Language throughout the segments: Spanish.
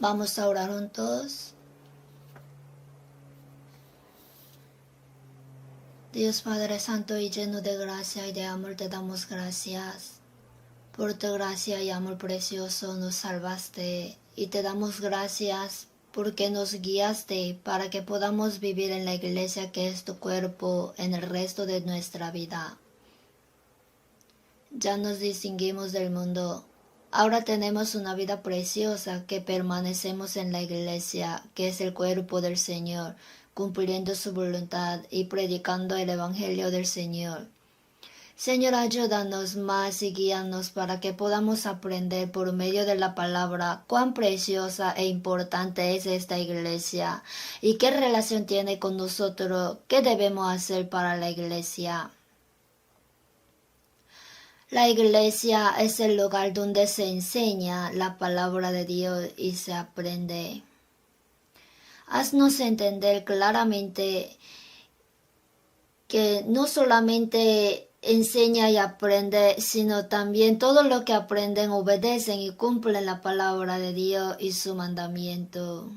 Vamos a orar juntos. Dios Padre Santo y lleno de gracia y de amor, te damos gracias. Por tu gracia y amor precioso nos salvaste y te damos gracias porque nos guiaste para que podamos vivir en la iglesia que es tu cuerpo en el resto de nuestra vida. Ya nos distinguimos del mundo. Ahora tenemos una vida preciosa que permanecemos en la iglesia, que es el cuerpo del Señor, cumpliendo su voluntad y predicando el Evangelio del Señor. Señor, ayúdanos más y guíanos para que podamos aprender por medio de la palabra cuán preciosa e importante es esta iglesia y qué relación tiene con nosotros, qué debemos hacer para la iglesia. La iglesia es el lugar donde se enseña la palabra de Dios y se aprende. Haznos entender claramente que no solamente enseña y aprende, sino también todo lo que aprenden obedecen y cumplen la palabra de Dios y su mandamiento.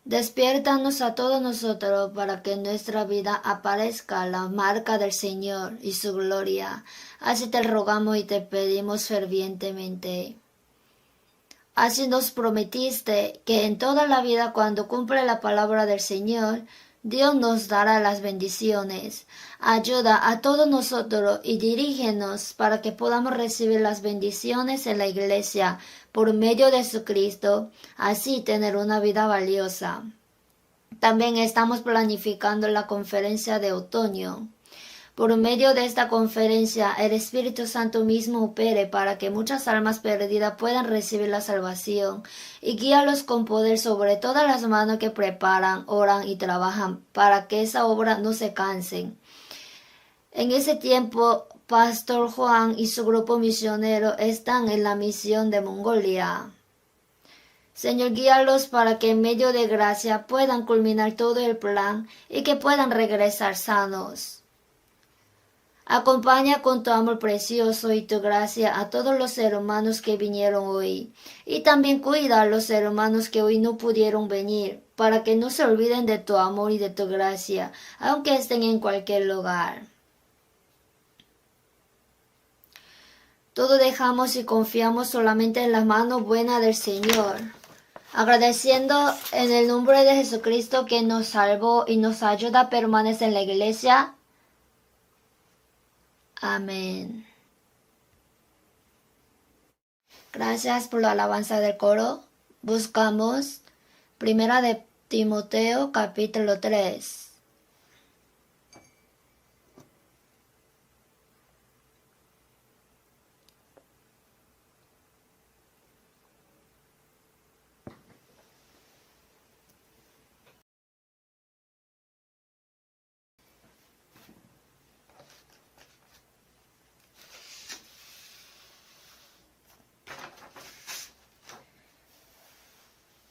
Despiértanos a todos nosotros para que en nuestra vida aparezca la marca del Señor y su gloria. Así te rogamos y te pedimos fervientemente. Así nos prometiste que en toda la vida cuando cumple la palabra del Señor, Dios nos dará las bendiciones. Ayuda a todos nosotros y dirígenos para que podamos recibir las bendiciones en la iglesia por medio de Jesucristo, así tener una vida valiosa. También estamos planificando la conferencia de otoño. Por medio de esta conferencia, el Espíritu Santo mismo opere para que muchas almas perdidas puedan recibir la salvación y guíalos con poder sobre todas las manos que preparan, oran y trabajan para que esa obra no se cansen. En ese tiempo, Pastor Juan y su grupo misionero están en la misión de Mongolia. Señor, guíalos para que en medio de gracia puedan culminar todo el plan y que puedan regresar sanos. Acompaña con tu amor precioso y tu gracia a todos los seres humanos que vinieron hoy, y también cuida a los seres humanos que hoy no pudieron venir, para que no se olviden de tu amor y de tu gracia, aunque estén en cualquier lugar. Todo dejamos y confiamos solamente en la mano buena del Señor, agradeciendo en el nombre de Jesucristo que nos salvó y nos ayuda a permanecer en la iglesia. Amén. Gracias por la alabanza del coro. Buscamos Primera de Timoteo capítulo 3.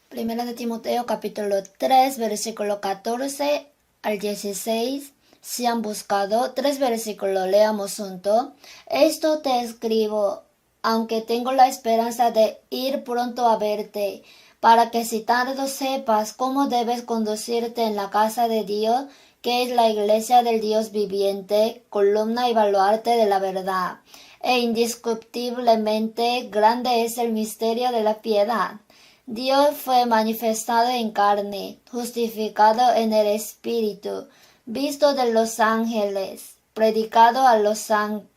Primera de Timoteo capítulo 3, versículo 14 al 16. Si han buscado 3 versículos, leamos juntos. Esto te escribo, aunque tengo la esperanza de ir pronto a verte, para que si tardo sepas cómo debes conducirte en la casa de Dios, que es la iglesia del Dios viviente, columna y baluarte de la verdad. E indiscutiblemente grande es el misterio de la piedad. Dios fue manifestado en carne, justificado en el Espíritu, visto de los ángeles, predicado a los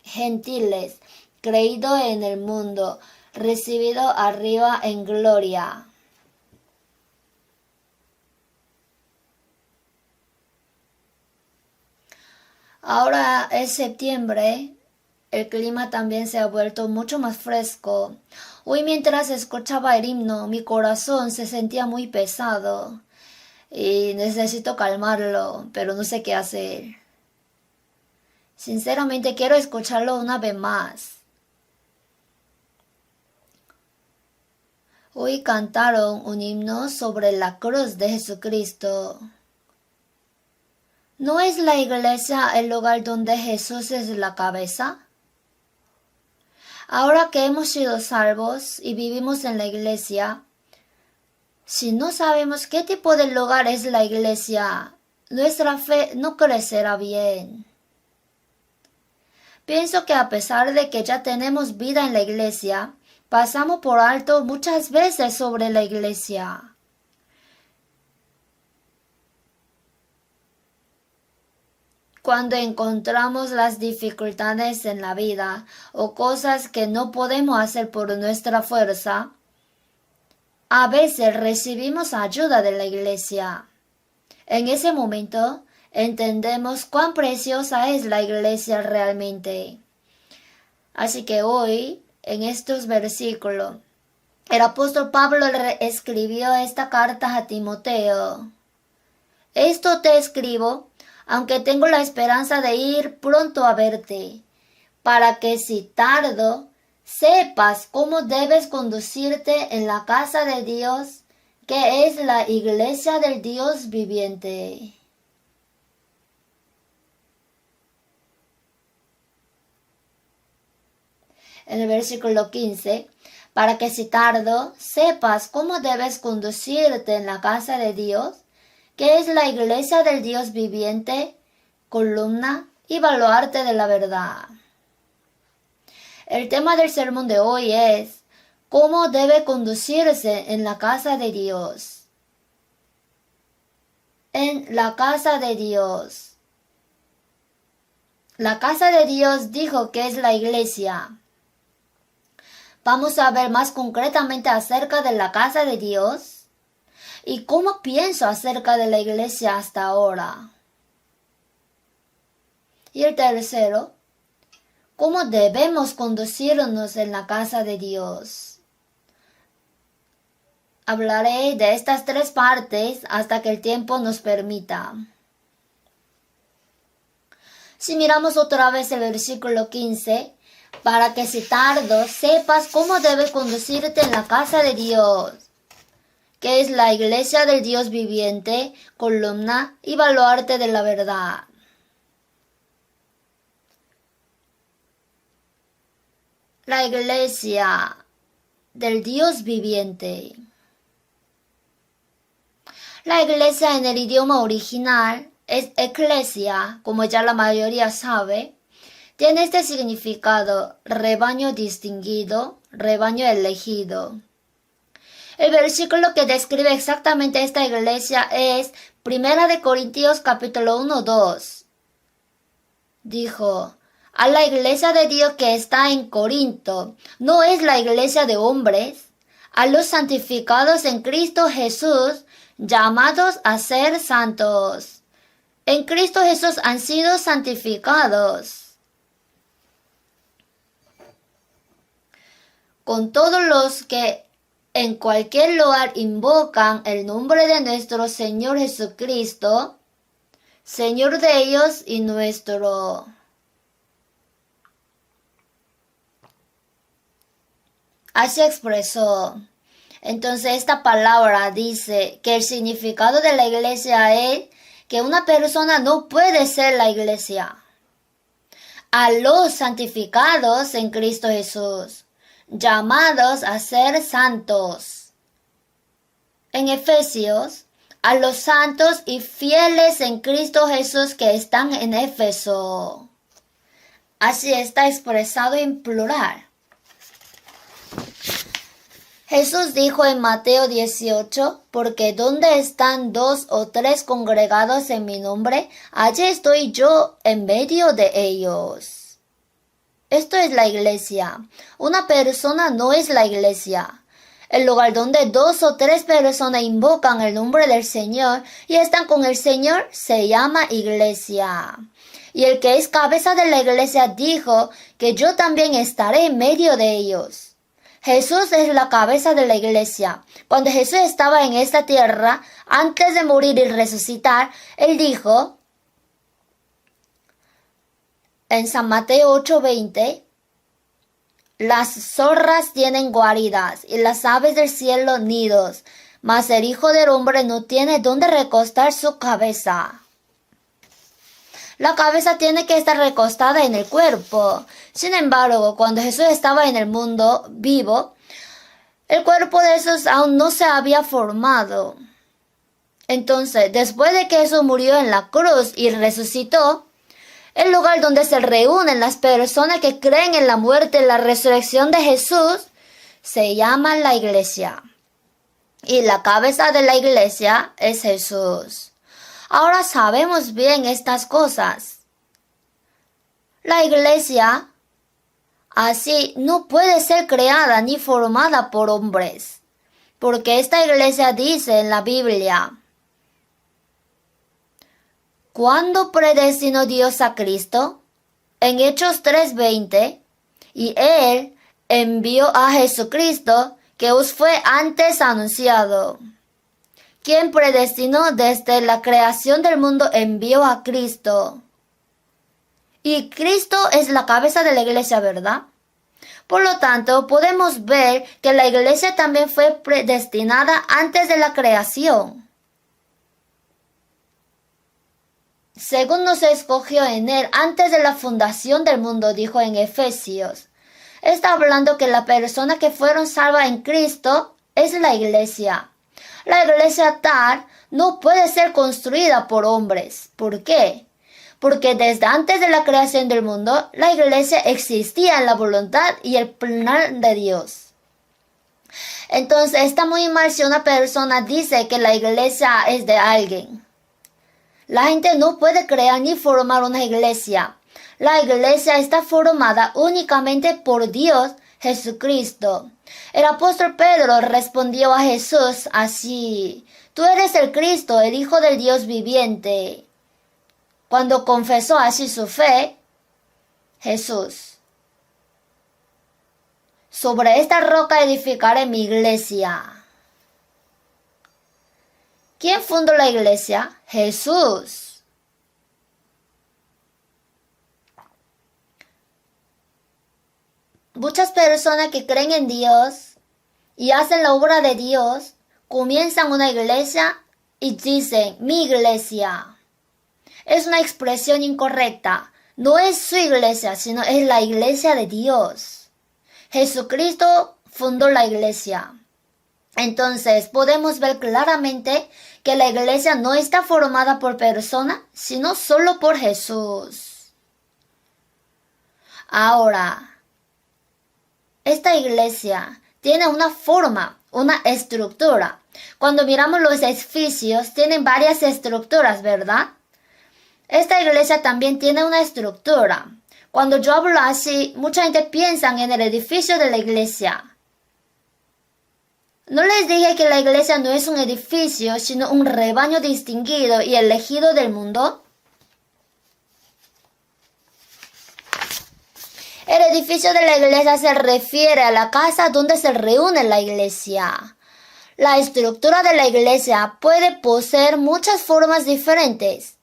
gentiles, creído en el mundo, recibido arriba en gloria. Ahora es septiembre. El clima también se ha vuelto mucho más fresco. Hoy mientras escuchaba el himno, mi corazón se sentía muy pesado y necesito calmarlo, pero no sé qué hacer. Sinceramente quiero escucharlo una vez más. Hoy cantaron un himno sobre la cruz de Jesucristo. ¿No es la iglesia el lugar donde Jesús es la cabeza? Ahora que hemos sido salvos y vivimos en la iglesia, si no sabemos qué tipo de lugar es la iglesia, nuestra fe no crecerá bien. Pienso que a pesar de que ya tenemos vida en la iglesia, pasamos por alto muchas veces sobre la iglesia. Cuando encontramos las dificultades en la vida o cosas que no podemos hacer por nuestra fuerza, a veces recibimos ayuda de la iglesia. En ese momento entendemos cuán preciosa es la iglesia realmente. Así que hoy, en estos versículos, el apóstol Pablo escribió esta carta a Timoteo. Esto te escribo, aunque tengo la esperanza de ir pronto a verte, para que si tardo, sepas cómo debes conducirte en la casa de Dios, que es la iglesia del Dios viviente. En el versículo 15, para que si tardo, sepas cómo debes conducirte en la casa de Dios, que es la iglesia del Dios viviente, columna y baluarte de la verdad. El tema del sermón de hoy es cómo debe conducirse en la casa de Dios. En la casa de Dios. La casa de Dios dijo que es la iglesia. Vamos a ver más concretamente acerca de la casa de Dios y cómo pienso acerca de la iglesia hasta ahora. Y el tercero, cómo debemos conducirnos en la casa de Dios. Hablaré de estas tres partes hasta que el tiempo nos permita. Si miramos otra vez el versículo 15, para que si tardo sepas cómo debes conducirte en la casa de Dios, que es la iglesia del Dios viviente, columna y baluarte de la verdad. La iglesia del Dios viviente. La iglesia en el idioma original es eclesia, como ya la mayoría sabe. Tiene este significado: rebaño distinguido, rebaño elegido. El versículo que describe exactamente esta iglesia es 1 Corintios capítulo 1-2. Dijo: a la iglesia de Dios que está en Corinto, no es la iglesia de hombres, a los santificados en Cristo Jesús, llamados a ser santos. En Cristo Jesús han sido santificados. Con todos los que en cualquier lugar invocan el nombre de nuestro Señor Jesucristo, Señor de ellos y nuestro. Así expresó. Entonces esta palabra dice que el significado de la iglesia es que una persona no puede ser la iglesia. A los santificados en Cristo Jesús, llamados a ser santos. En Efesios, a los santos y fieles en Cristo Jesús que están en Éfeso. Así está expresado en plural. Jesús dijo en Mateo 18, porque donde están 2 o 3 congregados en mi nombre, allí estoy yo en medio de ellos. Esto es la iglesia. Una persona no es la iglesia. El lugar donde 2 o 3 personas invocan el nombre del Señor y están con el Señor se llama iglesia. Y el que es cabeza de la iglesia dijo que yo también estaré en medio de ellos. Jesús es la cabeza de la iglesia. Cuando Jesús estaba en esta tierra, antes de morir y resucitar, Él dijo en San Mateo 8:20, las zorras tienen guaridas y las aves del cielo nidos, mas el Hijo del Hombre no tiene dónde recostar su cabeza. La cabeza tiene que estar recostada en el cuerpo. Sin embargo, cuando Jesús estaba en el mundo vivo, el cuerpo de Jesús aún no se había formado. Entonces, después de que Jesús murió en la cruz y resucitó, el lugar donde se reúnen las personas que creen en la muerte y la resurrección de Jesús se llama la iglesia. Y la cabeza de la iglesia es Jesús. Ahora sabemos bien estas cosas. La iglesia así no puede ser creada ni formada por hombres, porque esta iglesia dice en la Biblia: ¿cuándo predestinó Dios a Cristo? En Hechos 3:20, y Él envió a Jesucristo, que os fue antes anunciado. Quien predestinó desde la creación del mundo envió a Cristo. Y Cristo es la cabeza de la iglesia, ¿verdad? Por lo tanto, podemos ver que la iglesia también fue predestinada antes de la creación. Según nos escogió en Él antes de la fundación del mundo, dijo en Efesios. Está hablando que la persona que fueron salvas en Cristo es la iglesia. La iglesia tal no puede ser construida por hombres. ¿Por qué? Porque desde antes de la creación del mundo, la iglesia existía en la voluntad y el plan de Dios. Entonces está muy mal si una persona dice que la iglesia es de alguien. La gente no puede crear ni formar una iglesia. La iglesia está formada únicamente por Dios Jesucristo. El apóstol Pedro respondió a Jesús así: tú eres el Cristo, el Hijo del Dios viviente. Cuando confesó así su fe, Jesús: sobre esta roca edificaré mi iglesia. ¿Quién fundó la iglesia? Jesús. Muchas personas que creen en Dios y hacen la obra de Dios comienzan una iglesia y dicen mi iglesia. Es una expresión incorrecta. No es su iglesia, sino es la iglesia de Dios. Jesucristo fundó la iglesia. Entonces podemos ver claramente que la iglesia no está formada por personas, sino solo por Jesús. Ahora, esta iglesia tiene una forma, una estructura. Cuando miramos los edificios, tienen varias estructuras, ¿verdad? Esta iglesia también tiene una estructura. Cuando yo hablo así, mucha gente piensa en el edificio de la iglesia. No les dije que la iglesia no es un edificio, sino un rebaño distinguido y elegido del mundo. El edificio de la iglesia se refiere a la casa donde se reúne la iglesia. La estructura de la iglesia puede poseer muchas formas diferentes.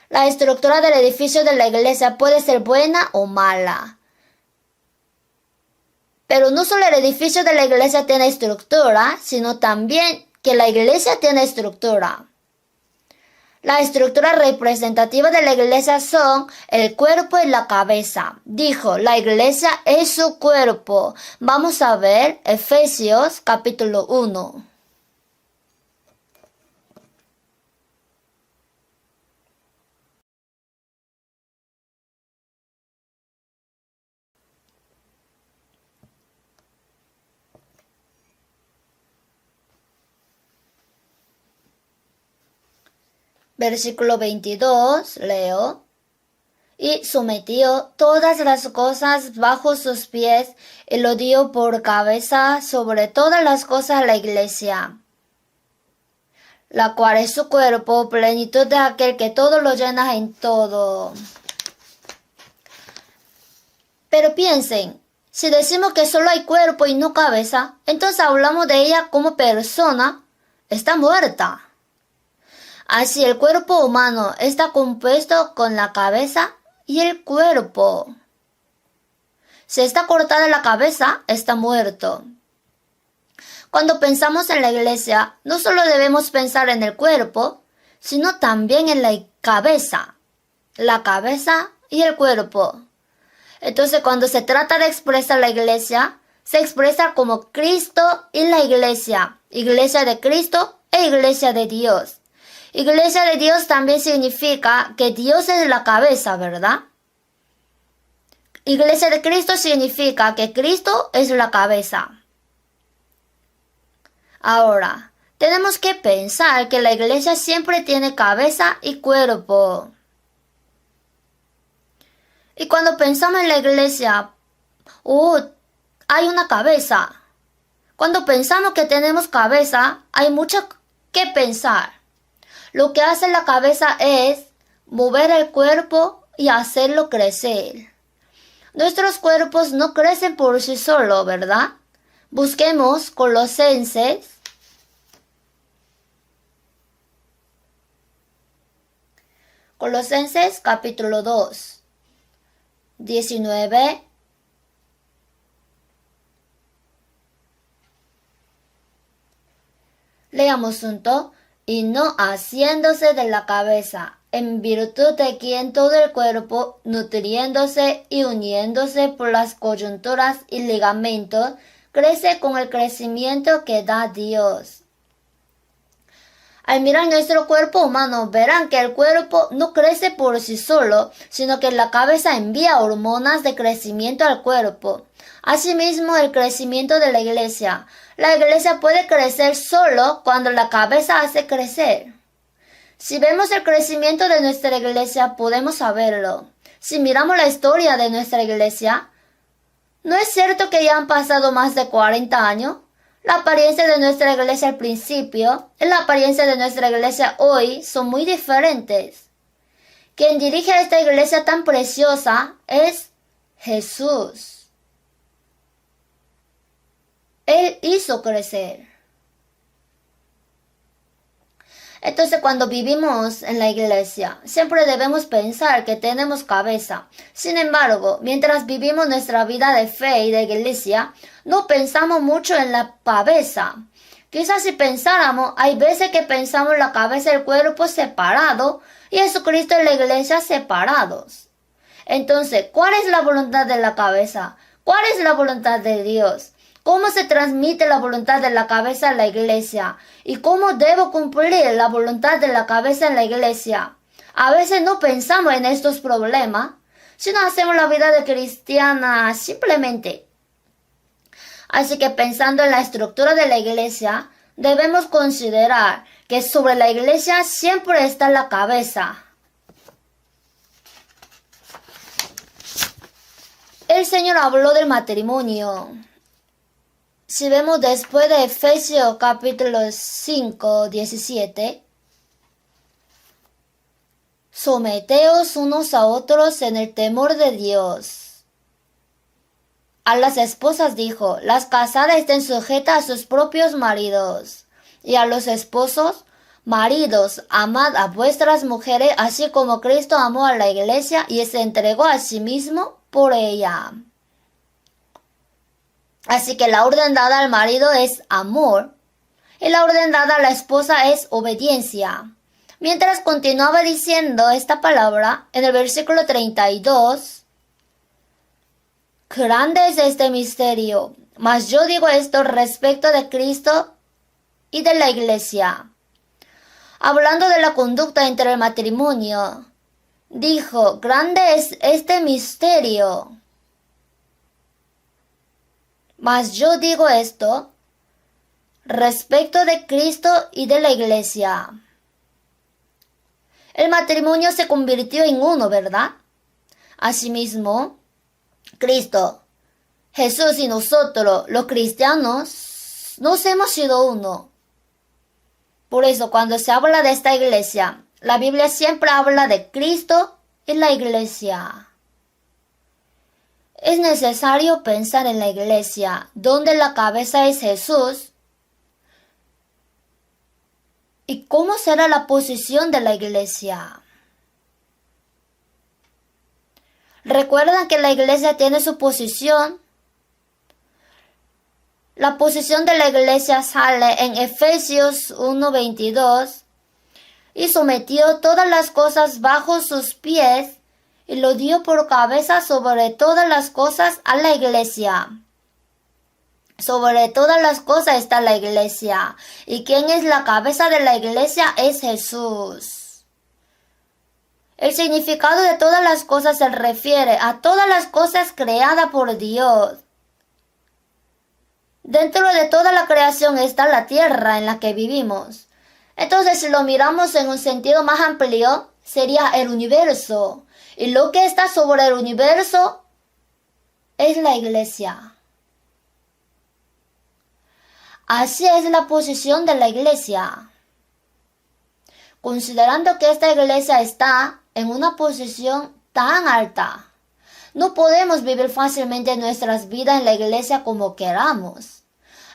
La estructura del edificio de la iglesia puede ser buena o mala. Pero no solo el edificio de la iglesia tiene estructura, sino también que la iglesia tiene estructura. La estructura representativa de la iglesia son el cuerpo y la cabeza. Dijo, la iglesia es su cuerpo. Vamos a ver Efesios capítulo 1. Versículo 22, leo. Y sometió todas las cosas bajo sus pies y lo dio por cabeza sobre todas las cosas a la iglesia, la cual es su cuerpo, plenitud de aquel que todo lo llena en todo. Pero piensen, si decimos que solo hay cuerpo y no cabeza, entonces hablamos de ella como persona, está muerta. Así el cuerpo humano está compuesto con la cabeza y el cuerpo. Si está cortada la cabeza, está muerto. Cuando pensamos en la iglesia, no solo debemos pensar en el cuerpo, sino también en la cabeza. la cabeza y el cuerpo. Entonces, cuando se trata de expresar la iglesia, se expresa como Cristo y la iglesia. Iglesia de Cristo e iglesia de Dios. Iglesia de Dios también significa que Dios es la cabeza, ¿verdad? Iglesia de Cristo significa que Cristo es la cabeza. Ahora, tenemos que pensar que la iglesia siempre tiene cabeza y cuerpo. Y cuando pensamos en la iglesia, hay una cabeza. Cuando pensamos que tenemos cabeza, hay mucho que pensar. Lo que hace la cabeza es mover el cuerpo y hacerlo crecer. Nuestros cuerpos no crecen por sí solos, ¿verdad? Busquemos Colosenses. Colosenses capítulo 2, 19. Leamos junto. Y no haciéndose de la cabeza, en virtud de quien todo el cuerpo, nutriéndose y uniéndose por las coyunturas y ligamentos, crece con el crecimiento que da Dios. Al mirar nuestro cuerpo humano, verán que el cuerpo no crece por sí solo, sino que la cabeza envía hormonas de crecimiento al cuerpo. Asimismo, el crecimiento de la iglesia. La iglesia puede crecer solo cuando la cabeza hace crecer. Si vemos el crecimiento de nuestra iglesia, podemos saberlo. Si miramos la historia de nuestra iglesia, ¿no es cierto que ya han pasado más de 40 años? La apariencia de nuestra iglesia al principio y la apariencia de nuestra iglesia hoy son muy diferentes. Quien dirige a esta iglesia tan preciosa es Jesús. Él hizo crecer. Entonces, cuando vivimos en la iglesia, siempre debemos pensar que tenemos cabeza. Sin embargo, mientras vivimos nuestra vida de fe y de iglesia, no pensamos mucho en la cabeza. Quizás si pensáramos, hay veces que pensamos la cabeza y el cuerpo separado y Jesucristo y la iglesia separados. Entonces, ¿cuál es la voluntad de la cabeza? ¿Cuál es la voluntad de Dios? ¿Cómo se transmite la voluntad de la cabeza a la iglesia? ¿Y cómo debo cumplir la voluntad de la cabeza en la iglesia? A veces no pensamos en estos problemas, sino hacemos la vida de cristiana simplemente. Así que pensando en la estructura de la iglesia, debemos considerar que sobre la iglesia siempre está la cabeza. El Señor habló del matrimonio. Si vemos después de Efesios capítulo 5, 17, someteos unos a otros en el temor de Dios. A las esposas dijo, las casadas estén sujetas a sus propios maridos, y a los esposos, maridos, amad a vuestras mujeres, así como Cristo amó a la iglesia y se entregó a sí mismo por ella. Así que la orden dada al marido es amor y la orden dada a la esposa es obediencia. Mientras continuaba diciendo esta palabra, en el versículo 32, grande es este misterio, mas yo digo esto respecto de Cristo y de la iglesia. Hablando de la conducta entre el matrimonio, dijo, grande es este misterio. Mas yo digo esto respecto de Cristo y de la iglesia. El matrimonio se convirtió en uno, ¿verdad? Asimismo, Cristo, Jesús y nosotros, los cristianos, nos hemos sido uno. Por eso, cuando se habla de esta iglesia, la Biblia siempre habla de Cristo y la iglesia. Es necesario pensar en la iglesia, donde la cabeza es Jesús. ¿Y cómo será la posición de la iglesia? ¿Recuerdan que la iglesia tiene su posición? La posición de la iglesia sale en Efesios 1:22. y sometió todas las cosas bajo sus pies y lo dio por cabeza sobre todas las cosas a la iglesia. Sobre todas las cosas está la iglesia. ¿Y quién es la cabeza de la iglesia? Es Jesús. El significado de todas las cosas se refiere a todas las cosas creadas por Dios. Dentro de toda la creación está la tierra en la que vivimos. Entonces, si lo miramos en un sentido más amplio, sería el universo. Y lo que está sobre el universo es la iglesia. Así es la posición de la iglesia. Considerando que esta iglesia está en una posición tan alta, no podemos vivir fácilmente nuestras vidas en la iglesia como queramos.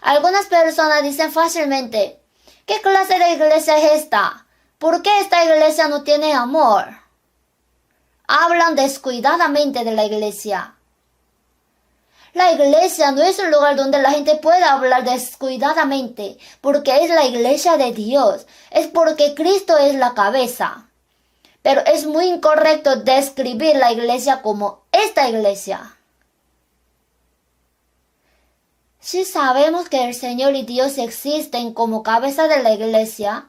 Algunas personas dicen fácilmente, ¿qué clase de iglesia es esta? ¿Por qué esta iglesia no tiene amor? Hablan descuidadamente de la iglesia. La iglesia no es un lugar donde la gente pueda hablar descuidadamente, porque es la iglesia de Dios, es porque Cristo es la cabeza. Pero es muy incorrecto describir la iglesia como esta iglesia. Si sabemos que el Señor y Dios existen como cabeza de la iglesia,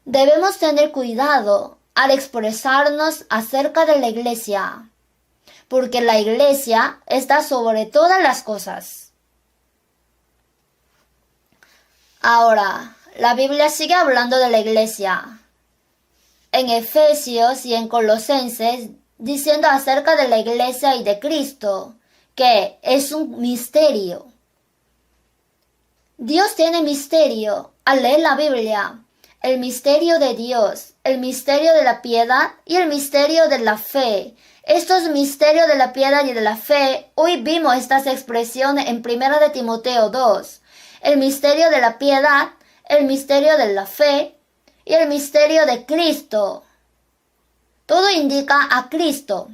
debemos tener cuidado al expresarnos acerca de la iglesia, porque la iglesia está sobre todas las cosas. Ahora, la Biblia sigue hablando de la iglesia en Efesios y en Colosenses, diciendo acerca de la iglesia y de Cristo, que es un misterio. Dios tiene misterio al leer la Biblia, el misterio de Dios, el misterio de la piedad y el misterio de la fe. Estos misterios de la piedad y de la fe, hoy vimos estas expresiones en 1 de Timoteo 2. El misterio de la piedad, el misterio de la fe y el misterio de Cristo. Todo indica a Cristo.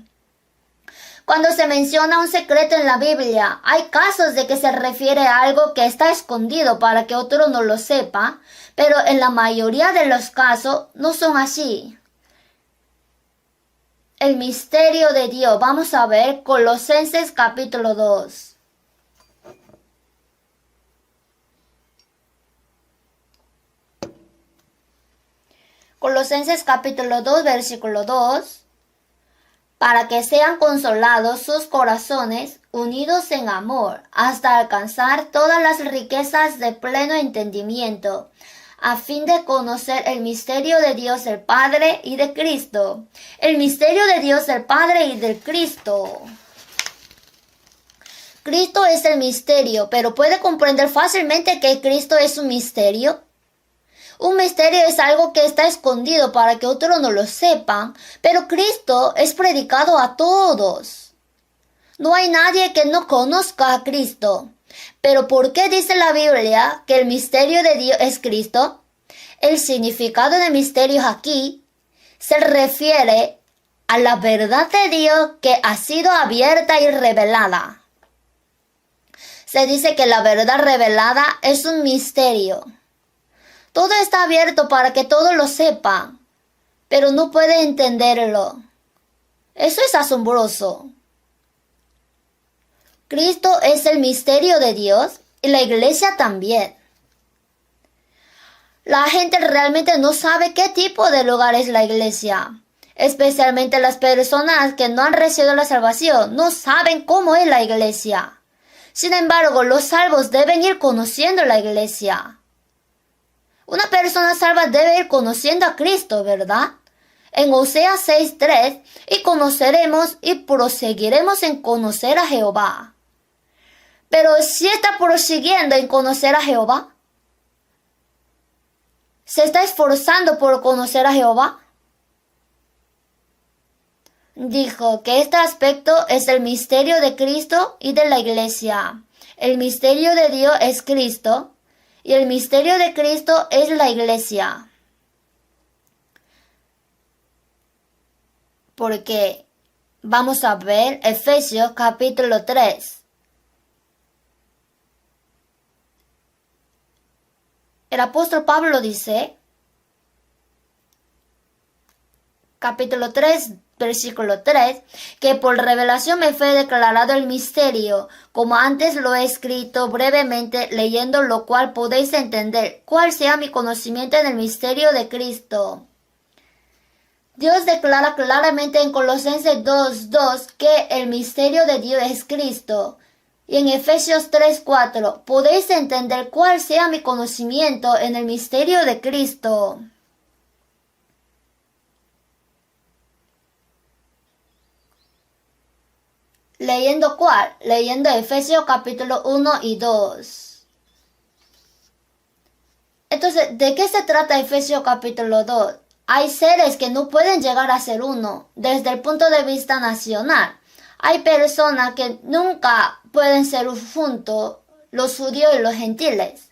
Cuando se menciona un secreto en la Biblia, hay casos de que se refiere a algo que está escondido para que otro no lo sepa, pero en la mayoría de los casos no son así. El misterio de Dios. Vamos a ver Colosenses capítulo 2. Colosenses capítulo 2, versículo 2. Para que sean consolados sus corazones, unidos en amor, hasta alcanzar todas las riquezas de pleno entendimiento, a fin de conocer el misterio de Dios el Padre y de Cristo. El misterio de Dios el Padre y de Cristo. Cristo es el misterio, pero ¿puede comprender fácilmente que Cristo es un misterio? Un misterio es algo que está escondido para que otros no lo sepan, pero Cristo es predicado a todos. No hay nadie que no conozca a Cristo. Pero ¿por qué dice la Biblia que el misterio de Dios es Cristo? El significado de misterios aquí se refiere a la verdad de Dios que ha sido abierta y revelada. Se dice que la verdad revelada es un misterio. Todo está abierto para que todos lo sepan, pero no puede entenderlo. Eso es asombroso. Cristo es el misterio de Dios y la iglesia también. La gente realmente no sabe qué tipo de lugar es la iglesia. Especialmente las personas que no han recibido la salvación no saben cómo es la iglesia. Sin embargo, los salvos deben ir conociendo la iglesia. Una persona salva debe ir conociendo a Cristo, ¿verdad? En Oseas 6:3, y conoceremos y proseguiremos en conocer a Jehová. Pero si está prosiguiendo en conocer a Jehová, ¿se está esforzando por conocer a Jehová? Dijo que este aspecto es el misterio de Cristo y de la iglesia. El misterio de Dios es Cristo y el misterio de Cristo es la iglesia. Porque vamos a ver Efesios capítulo 3. El apóstol Pablo dice: capítulo 3, versículo 3, que por revelación me fue declarado el misterio, como antes lo he escrito brevemente, leyendo lo cual podéis entender cuál sea mi conocimiento en el misterio de Cristo. Dios declara claramente en Colosenses 2:2 que el misterio de Dios es Cristo. Y en Efesios 3:4 podéis entender cuál sea mi conocimiento en el misterio de Cristo. ¿Leyendo cuál? Leyendo Efesios capítulo 1 y 2. Entonces, ¿de qué se trata Efesios capítulo 2? Hay seres que no pueden llegar a ser uno desde el punto de vista nacional. Hay personas que nunca pueden ser juntos, los judíos y los gentiles.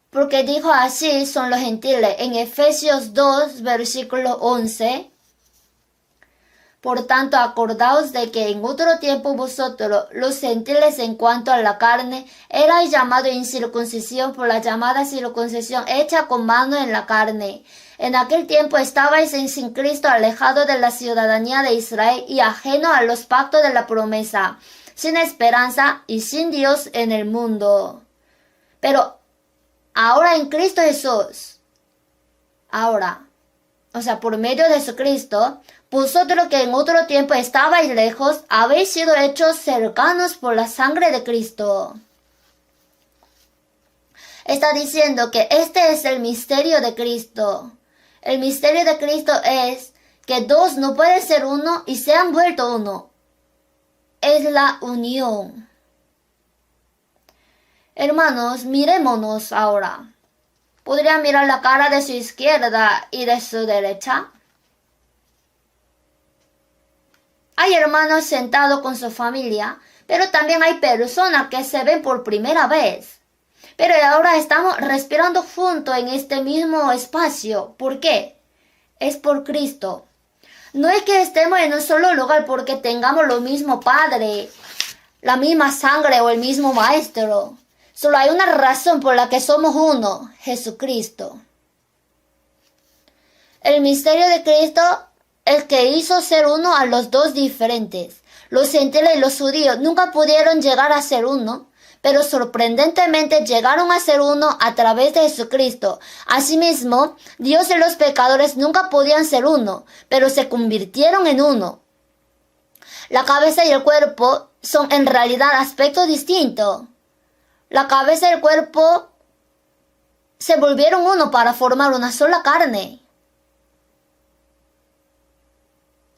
Porque dijo así son los gentiles en Efesios 2, versículo 11. Por tanto, acordaos de que en otro tiempo vosotros, los gentiles en cuanto a la carne, erais llamados incircuncisión por la llamada circuncisión hecha con mano en la carne. En aquel tiempo estabais sin Cristo, alejados de la ciudadanía de Israel y ajeno a los pactos de la promesa, sin esperanza y sin Dios en el mundo. Pero ahora en Cristo Jesús, por medio de Jesucristo, vosotros que en otro tiempo estabais lejos, habéis sido hechos cercanos por la sangre de Cristo. Está diciendo que este es el misterio de Cristo. El misterio de Cristo es que dos no pueden ser uno y se han vuelto uno. Es la unión. Hermanos, mirémonos ahora. ¿Podría mirar la cara de su izquierda y de su derecha? Hay hermanos sentados con su familia, pero también hay personas que se ven por primera vez. Pero ahora estamos respirando juntos en este mismo espacio. ¿Por qué? Es por Cristo. No es que estemos en un solo lugar porque tengamos lo mismo Padre, la misma sangre o el mismo Maestro. Solo hay una razón por la que somos uno, Jesucristo. El misterio de Cristo, el que hizo ser uno a los dos diferentes. Los gentiles y los judíos nunca pudieron llegar a ser uno, pero sorprendentemente llegaron a ser uno a través de Jesucristo. Asimismo, Dios y los pecadores nunca podían ser uno, pero se convirtieron en uno. La cabeza y el cuerpo son en realidad aspectos distintos. La cabeza y el cuerpo se volvieron uno para formar una sola carne.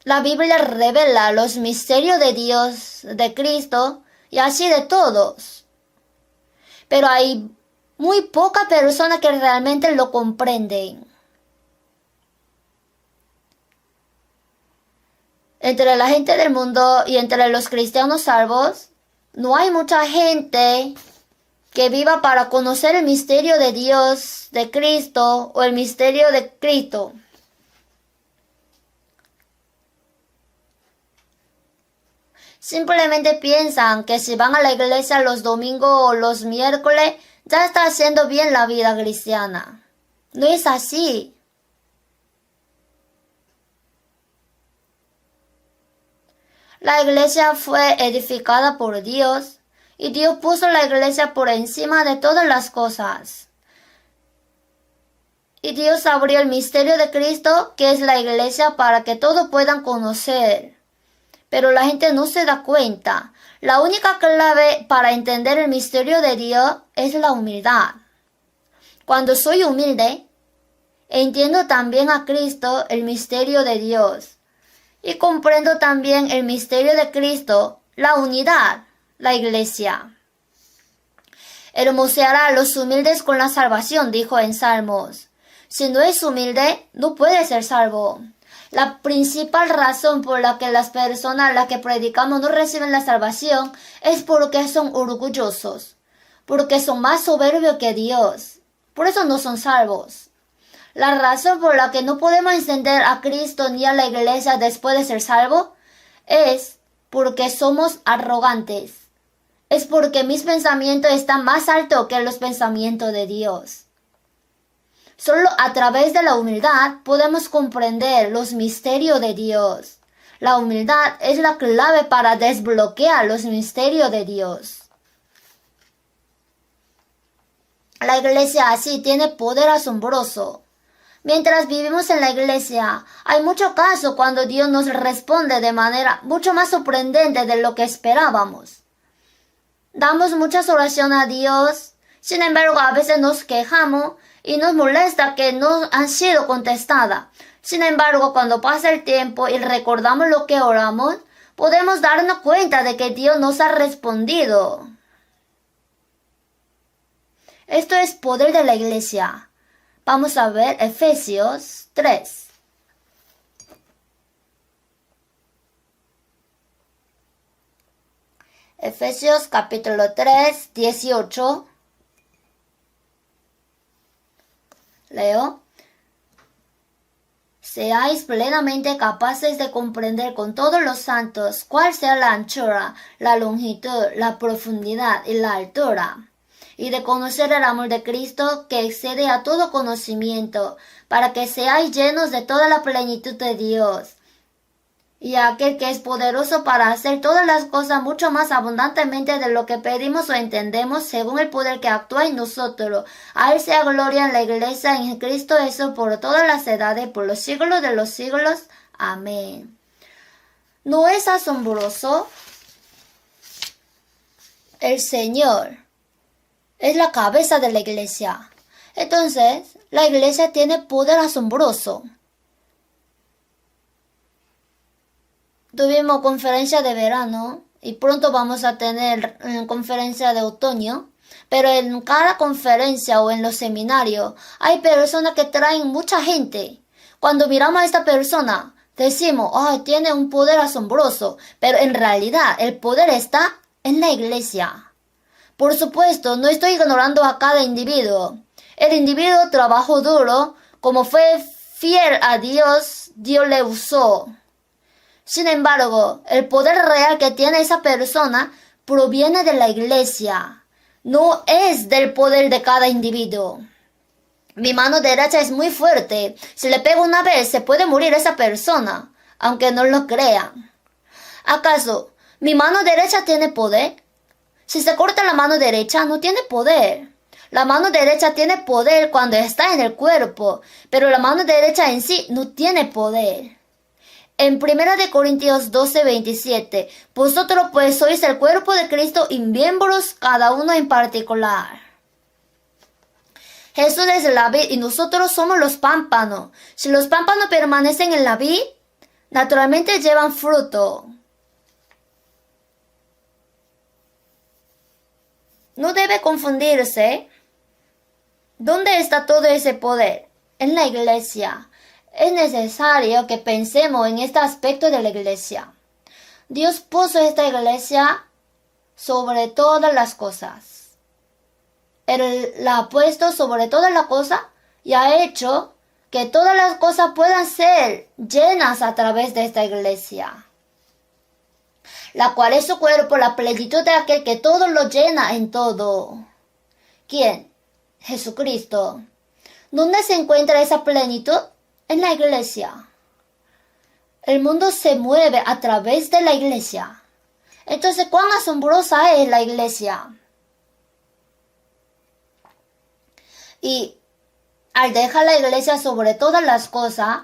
La Biblia revela los misterios de Dios, de Cristo y así de todos. Pero hay muy pocas personas que realmente lo comprenden. Entre la gente del mundo y entre los cristianos salvos, no hay mucha gente que viva para conocer el misterio de Dios, de Cristo o el misterio de Cristo. Simplemente piensan que si van a la iglesia los domingos o los miércoles, ya está haciendo bien la vida cristiana. No es así. La iglesia fue edificada por Dios y Dios puso la iglesia por encima de todas las cosas. Y Dios abrió el misterio de Cristo, que es la iglesia, para que todos puedan conocer. Pero la gente no se da cuenta. La única clave para entender el misterio de Dios es la humildad. Cuando soy humilde, entiendo también a Cristo, el misterio de Dios. Y comprendo también el misterio de Cristo, la unidad, la iglesia. Hermoseará a los humildes con la salvación, dijo en Salmos. Si no es humilde, no puede ser salvo. La principal razón por la que las personas a las que predicamos no reciben la salvación es porque son orgullosos, porque son más soberbios que Dios. Por eso no son salvos. La razón por la que no podemos encender a Cristo ni a la iglesia después de ser salvos es porque somos arrogantes. Es porque mis pensamientos están más altos que los pensamientos de Dios. Solo a través de la humildad podemos comprender los misterios de Dios. La humildad es la clave para desbloquear los misterios de Dios. La iglesia así tiene poder asombroso. Mientras vivimos en la iglesia, hay muchos casos cuando Dios nos responde de manera mucho más sorprendente de lo que esperábamos. Damos muchas oraciones a Dios, sin embargo a veces nos quejamos y nos molesta que no han sido contestadas. Sin embargo, cuando pasa el tiempo y recordamos lo que oramos, podemos darnos cuenta de que Dios nos ha respondido. Esto es poder de la iglesia. Vamos a ver Efesios 3. Efesios capítulo 3, 18. Leo. Seáis plenamente capaces de comprender con todos los santos cuál sea la anchura, la longitud, la profundidad y la altura, y de conocer el amor de Cristo que excede a todo conocimiento, para que seáis llenos de toda la plenitud de Dios. Y a aquel que es poderoso para hacer todas las cosas mucho más abundantemente de lo que pedimos o entendemos, según el poder que actúa en nosotros. A Él sea gloria en la iglesia, en Cristo Jesús, por todas las edades, por los siglos de los siglos. Amén. ¿No es asombroso? El Señor es la cabeza de la iglesia. Entonces, la iglesia tiene poder asombroso. Tuvimos conferencia de verano y pronto vamos a tener conferencia de otoño, pero en cada conferencia o en los seminarios hay personas que traen mucha gente. Cuando miramos a esta persona, decimos, tiene un poder asombroso, pero en realidad el poder está en la iglesia. Por supuesto, no estoy ignorando a cada individuo. El individuo trabajó duro, como fue fiel a Dios, Dios le usó. Sin embargo, el poder real que tiene esa persona proviene de la iglesia, no es del poder de cada individuo. Mi mano derecha es muy fuerte. Si le pego una vez, se puede morir esa persona, aunque no lo crean. ¿Acaso mi mano derecha tiene poder? Si se corta la mano derecha, no tiene poder. La mano derecha tiene poder cuando está en el cuerpo, pero la mano derecha en sí no tiene poder. En 1 Corintios 12, 27, vosotros pues sois el cuerpo de Cristo y miembros cada uno en particular. Jesús es la vid y nosotros somos los pámpanos. Si los pámpanos permanecen en la vid, naturalmente llevan fruto. No debe confundirse. ¿Dónde está todo ese poder? En la iglesia. Es necesario que pensemos en este aspecto de la iglesia. Dios puso esta iglesia sobre todas las cosas. Él la ha puesto sobre todas las cosas y ha hecho que todas las cosas puedan ser llenas a través de esta iglesia, la cual es su cuerpo, la plenitud de aquel que todo lo llena en todo. ¿Quién? Jesucristo. ¿Dónde se encuentra esa plenitud? En la iglesia. El mundo se mueve a través de la iglesia. Entonces, ¿cuán asombrosa es la iglesia? Y al dejar la iglesia sobre todas las cosas,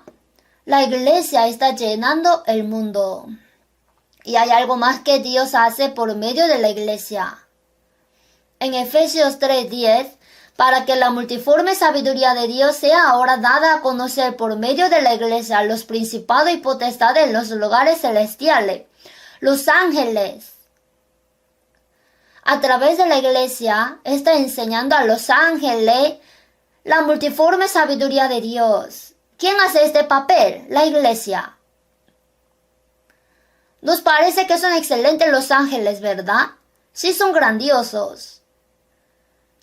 la iglesia está llenando el mundo. Y hay algo más que Dios hace por medio de la iglesia. En Efesios 3:10, para que la multiforme sabiduría de Dios sea ahora dada a conocer por medio de la iglesia a los principados y potestades en los lugares celestiales, los ángeles. A través de la iglesia está enseñando a los ángeles la multiforme sabiduría de Dios. ¿Quién hace este papel? La iglesia. Nos parece que son excelentes los ángeles, ¿verdad? Sí, son grandiosos.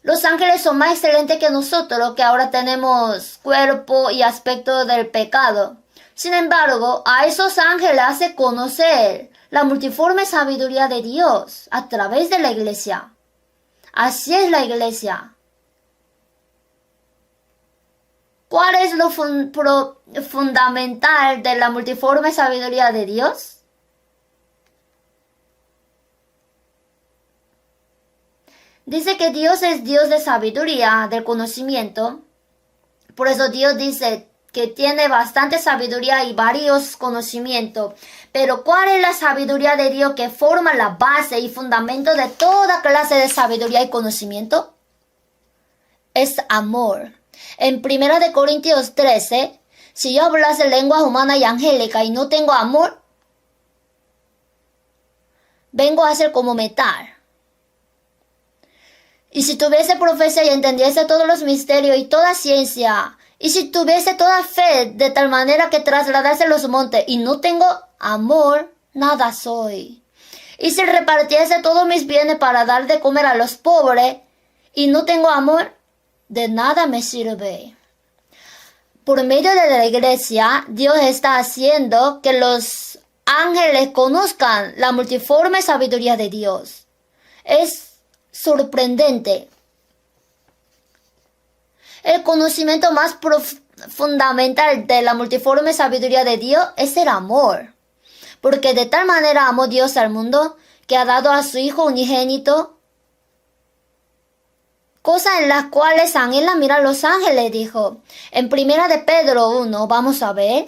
Los ángeles son más excelentes que nosotros, que ahora tenemos cuerpo y aspecto del pecado. Sin embargo, a esos ángeles hace conocer la multiforme sabiduría de Dios a través de la iglesia. Así es la iglesia. ¿Cuál es lo fundamental de la multiforme sabiduría de Dios? Dice que Dios es Dios de sabiduría, del conocimiento. Por eso Dios dice que tiene bastante sabiduría y varios conocimientos. Pero ¿cuál es la sabiduría de Dios que forma la base y fundamento de toda clase de sabiduría y conocimiento? Es amor. En 1 Corintios 13, si yo hablase lenguas humanas y angélicas y no tengo amor, vengo a ser como metal. Y si tuviese profecía y entendiese todos los misterios y toda ciencia, y si tuviese toda fe de tal manera que trasladase los montes y no tengo amor, nada soy. Y si repartiese todos mis bienes para dar de comer a los pobres y no tengo amor, de nada me sirve. Por medio de la iglesia, Dios está haciendo que los ángeles conozcan la multiforme sabiduría de Dios. Es sorprendente. El conocimiento más fundamental de la multiforme sabiduría de Dios es el amor. Porque de tal manera amó Dios al mundo que ha dado a su Hijo unigénito, cosas en las cuales anhelan mirar los ángeles, dijo. En 1 de Pedro 1, vamos a ver.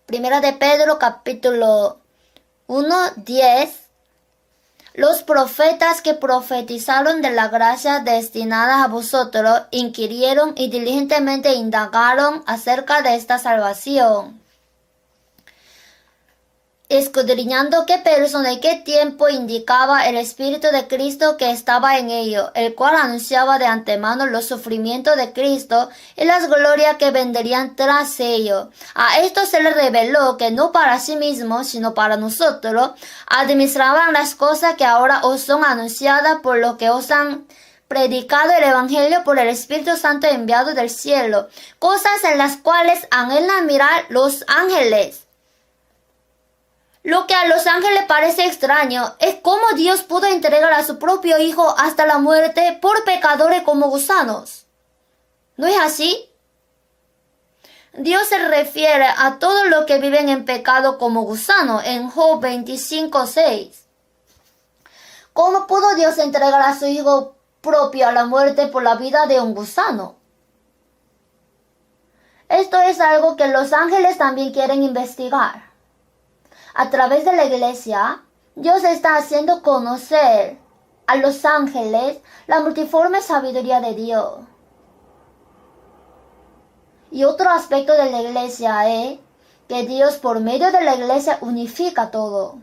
Primera de Pedro, capítulo 1, 10. Los profetas que profetizaron de la gracia destinada a vosotros inquirieron y diligentemente indagaron acerca de esta salvación, escudriñando qué persona y qué tiempo indicaba el Espíritu de Cristo que estaba en ellos, el cual anunciaba de antemano los sufrimientos de Cristo y las glorias que vendrían tras ellos. A esto se le reveló que no para sí mismos, sino para nosotros, administraban las cosas que ahora os son anunciadas por lo que os han predicado el Evangelio por el Espíritu Santo enviado del cielo, cosas en las cuales anhelan mirar los ángeles. Lo que a los ángeles parece extraño es cómo Dios pudo entregar a su propio Hijo hasta la muerte por pecadores como gusanos. ¿No es así? Dios se refiere a todos los que viven en pecado como gusanos en Job 25:6. ¿Cómo pudo Dios entregar a su Hijo propio a la muerte por la vida de un gusano? Esto es algo que los ángeles también quieren investigar. A través de la iglesia, Dios está haciendo conocer a los ángeles la multiforme sabiduría de Dios. Y otro aspecto de la iglesia es que Dios por medio de la iglesia unifica todo.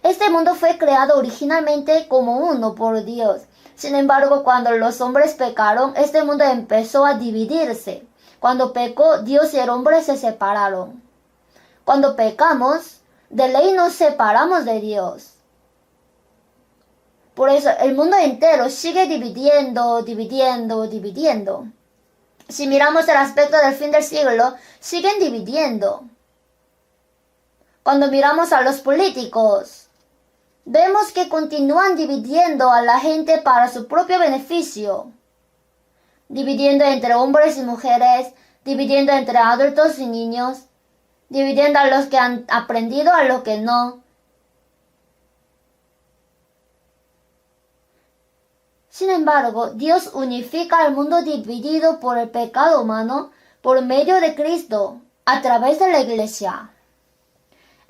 Este mundo fue creado originalmente como uno por Dios. Sin embargo, cuando los hombres pecaron, este mundo empezó a dividirse. Cuando pecó, Dios y el hombre se separaron. Cuando pecamos, de ley nos separamos de Dios. Por eso el mundo entero sigue dividiendo. Si miramos el aspecto del fin del siglo, siguen dividiendo. Cuando miramos a los políticos, vemos que continúan dividiendo a la gente para su propio beneficio. Dividiendo entre hombres y mujeres, dividiendo entre adultos y niños, dividiendo a los que han aprendido a los que no. Sin embargo, Dios unifica al mundo dividido por el pecado humano por medio de Cristo, a través de la iglesia.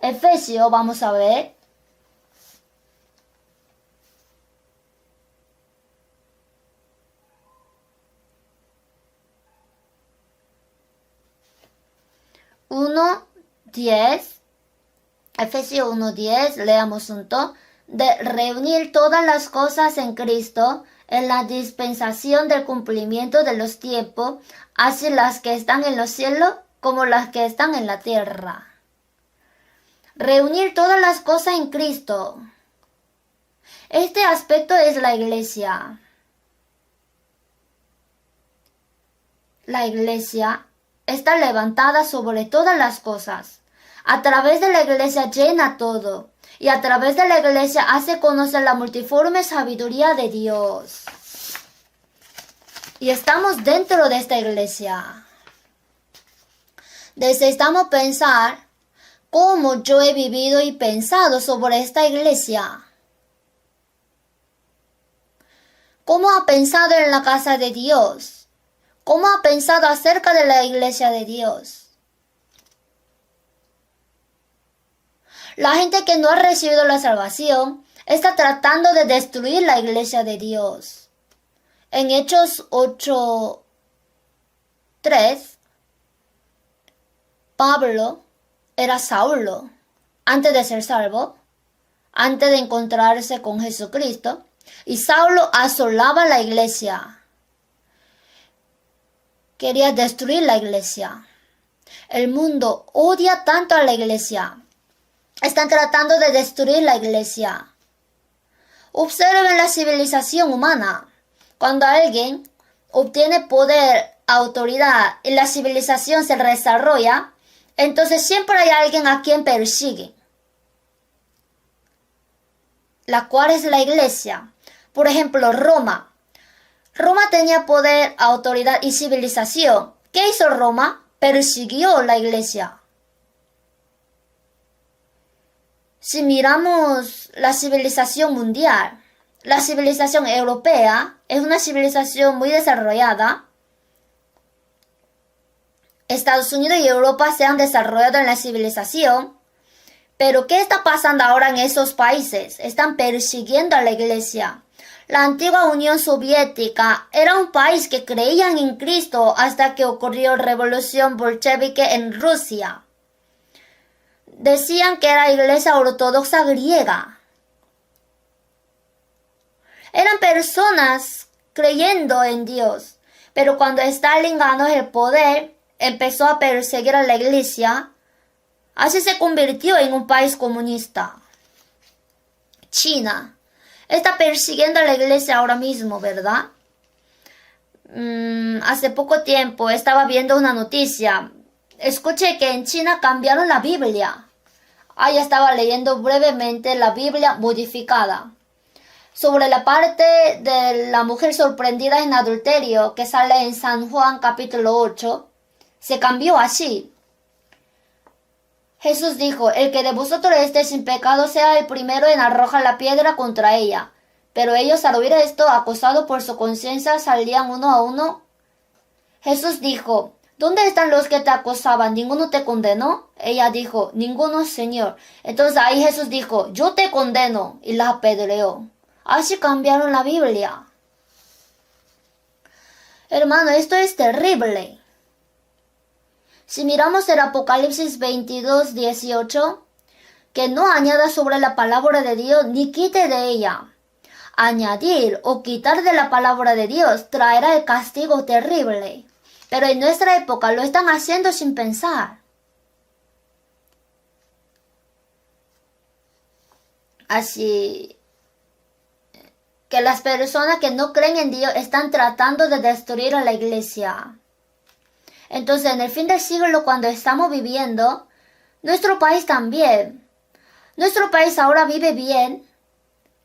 Efesios, vamos a ver. Efesios 1:10, leamos juntos, de reunir todas las cosas en Cristo, en la dispensación del cumplimiento de los tiempos, así las que están en los cielos como las que están en la tierra. Reunir todas las cosas en Cristo. Este aspecto es la iglesia. La iglesia está levantada sobre todas las cosas. A través de la iglesia llena todo. Y a través de la iglesia hace conocer la multiforme sabiduría de Dios. Y estamos dentro de esta iglesia. Necesitamos pensar cómo yo he vivido y pensado sobre esta iglesia. ¿Cómo ha pensado en la casa de Dios? ¿Cómo ha pensado acerca de la iglesia de Dios? La gente que no ha recibido la salvación está tratando de destruir la iglesia de Dios. En Hechos 8:3, Pablo era Saulo antes de ser salvo, antes de encontrarse con Jesucristo, y Saulo asolaba la iglesia. Quería destruir la iglesia. El mundo odia tanto a la iglesia. Están tratando de destruir la iglesia. Observen la civilización humana. Cuando alguien obtiene poder, autoridad y la civilización se desarrolla, entonces siempre hay alguien a quien persigue, la cual es la iglesia. Por ejemplo, Roma. Roma tenía poder, autoridad y civilización. ¿Qué hizo Roma? Persiguió la iglesia. Si miramos la civilización mundial, la civilización europea es una civilización muy desarrollada. Estados Unidos y Europa se han desarrollado en la civilización. Pero ¿qué está pasando ahora en esos países? Están persiguiendo a la iglesia. La antigua Unión Soviética era un país que creían en Cristo hasta que ocurrió la revolución bolchevique en Rusia. Decían que era iglesia ortodoxa griega. Eran personas creyendo en Dios. Pero cuando Stalin ganó el poder, empezó a perseguir a la iglesia. Así se convirtió en un país comunista. China está persiguiendo a la iglesia ahora mismo, ¿verdad? Hace poco tiempo estaba viendo una noticia. Escuché que en China cambiaron la Biblia. Ahí estaba leyendo brevemente la Biblia modificada. Sobre la parte de la mujer sorprendida en adulterio que sale en San Juan capítulo 8, se cambió así. Jesús dijo, el que de vosotros esté sin pecado sea el primero en arrojar la piedra contra ella. Pero ellos al oír esto, acosados por su conciencia, salían uno a uno. Jesús dijo, ¿dónde están los que te acosaban? ¿Ninguno te condenó? Ella dijo, ninguno, Señor. Entonces ahí Jesús dijo, yo te condeno, y la apedreó. Así cambiaron la Biblia. Hermano, esto es terrible. Si miramos el Apocalipsis 22:18, que no añada sobre la palabra de Dios ni quite de ella. Añadir o quitar de la palabra de Dios traerá el castigo terrible. Pero en nuestra época lo están haciendo sin pensar. Así que las personas que no creen en Dios están tratando de destruir a la iglesia. Entonces, en el fin del siglo, cuando estamos viviendo, nuestro país también. Nuestro país ahora vive bien.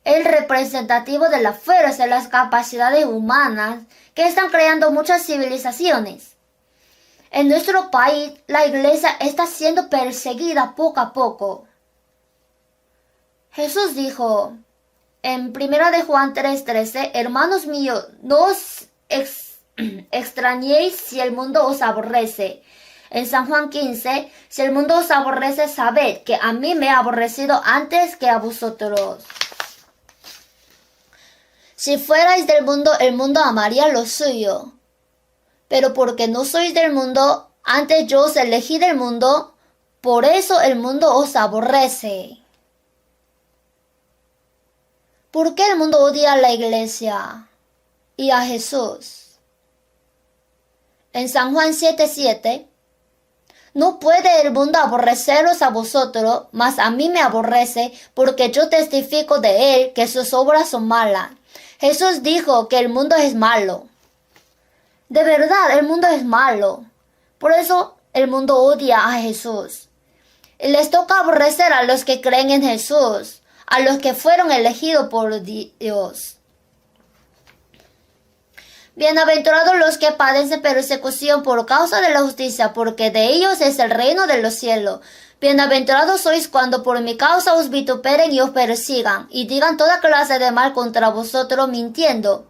Es representativo de la fuerza y las capacidades humanas que están creando muchas civilizaciones. En nuestro país, la iglesia está siendo perseguida poco a poco. Jesús dijo en 1 de Juan 3:13, hermanos míos, no os extrañéis si el mundo os aborrece. En San Juan 15, si el mundo os aborrece, sabed que a mí me ha aborrecido antes que a vosotros. Si fuerais del mundo, el mundo amaría lo suyo. Pero porque no sois del mundo, antes yo os elegí del mundo, por eso el mundo os aborrece. ¿Por qué el mundo odia a la iglesia y a Jesús? En San Juan 7:7, no puede el mundo aborreceros a vosotros, mas a mí me aborrece, porque yo testifico de él que sus obras son malas. Jesús dijo que el mundo es malo. De verdad, el mundo es malo. Por eso el mundo odia a Jesús. Y les toca aborrecer a los que creen en Jesús, a los que fueron elegidos por Dios. Bienaventurados los que padecen persecución por causa de la justicia, porque de ellos es el reino de los cielos. Bienaventurados sois cuando por mi causa os vituperen y os persigan, y digan toda clase de mal contra vosotros mintiendo.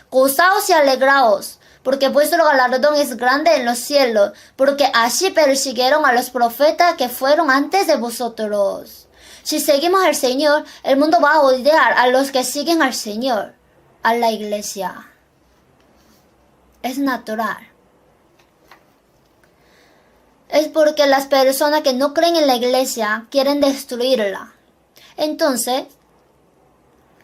Gozaos y alegraos, porque vuestro galardón es grande en los cielos, porque así persiguieron a los profetas que fueron antes de vosotros. Si seguimos al Señor, el mundo va a odiar a los que siguen al Señor, a la iglesia. Es natural. Es porque las personas que no creen en la iglesia quieren destruirla. Entonces,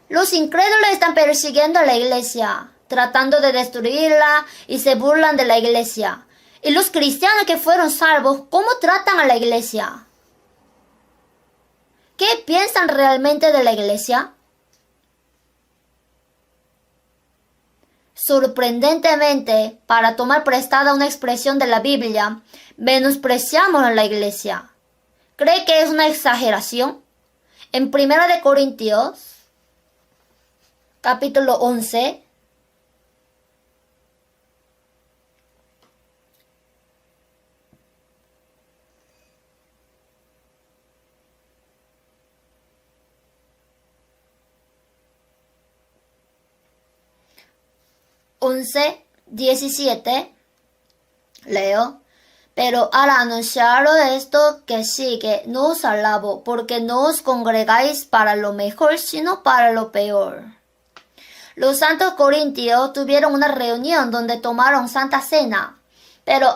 los incrédulos están persiguiendo a la iglesia, tratando de destruirla y se burlan de la iglesia. Y los cristianos que fueron salvos, ¿cómo tratan a la iglesia? ¿Qué piensan realmente de la iglesia? Sorprendentemente, para tomar prestada una expresión de la Biblia, menospreciamos a la iglesia. ¿Cree que es una exageración? En 1 Corintios, capítulo 11, (11, 17) leo. Pero al anunciaros esto que sigue, no os alabo, porque no os congregáis para lo mejor, sino para lo peor. Los santos corintios tuvieron una reunión donde tomaron Santa Cena, pero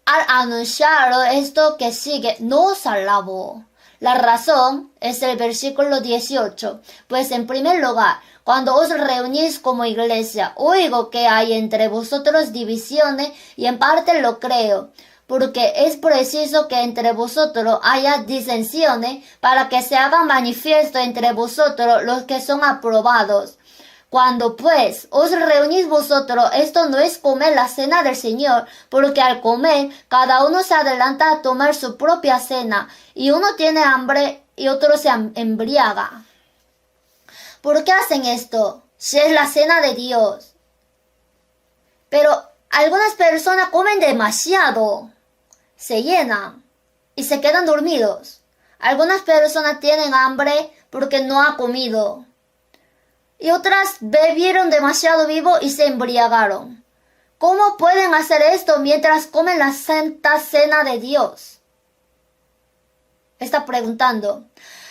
al anunciaros esto que sigue, no os alabo. La razón es el versículo 18, pues en primer lugar, cuando os reunís como iglesia, oigo que hay entre vosotros divisiones y en parte lo creo, porque es preciso que entre vosotros haya disensiones para que se haga manifiesto entre vosotros los que son aprobados. Cuando pues os reunís vosotros, esto no es comer la cena del Señor, porque al comer cada uno se adelanta a tomar su propia cena, y uno tiene hambre y otro se embriaga. ¿Por qué hacen esto? Si es la cena de Dios. Pero algunas personas comen demasiado, se llenan y se quedan dormidos. Algunas personas tienen hambre porque no han comido. Y otras bebieron demasiado vivo y se embriagaron. ¿Cómo pueden hacer esto mientras comen la santa cena de Dios? Está preguntando.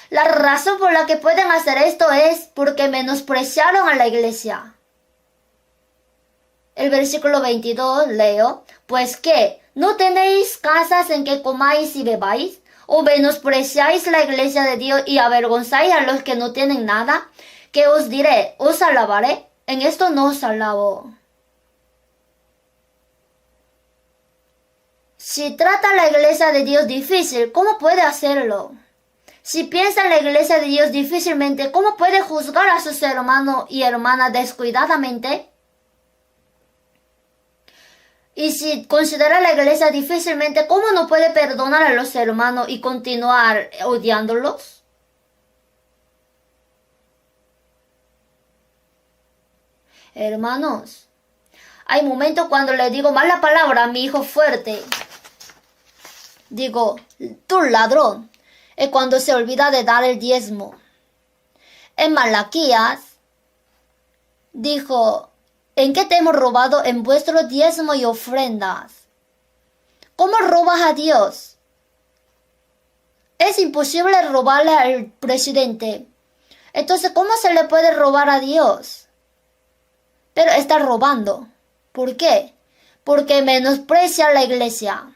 La razón por la que pueden hacer esto es porque menospreciaron a la iglesia. El versículo 22 leo. Pues ¿qué? ¿No tenéis casas en que comáis y bebáis? ¿O menospreciáis la iglesia de Dios y avergonzáis a los que no tienen nada? ¿Qué os diré? ¿Os alabaré? En esto no os alabo. Si trata a la iglesia de Dios difícil, ¿cómo puede hacerlo? Si piensa en la iglesia de Dios difícilmente, ¿cómo puede juzgar a sus hermanos y hermanas descuidadamente? Y si considera a la iglesia difícilmente, ¿cómo no puede perdonar a los hermanos y continuar odiándolos? Hermanos, hay momentos cuando le digo mala palabra a mi hijo fuerte. Digo, tú ladrón. Es cuando se olvida de dar el diezmo. En Malaquías dijo, ¿en qué te hemos robado? En vuestro diezmo y ofrendas. ¿Cómo robas a Dios? Es imposible robarle al presidente. Entonces, ¿cómo se le puede robar a Dios? Pero está robando. ¿Por qué? Porque menosprecia a la iglesia.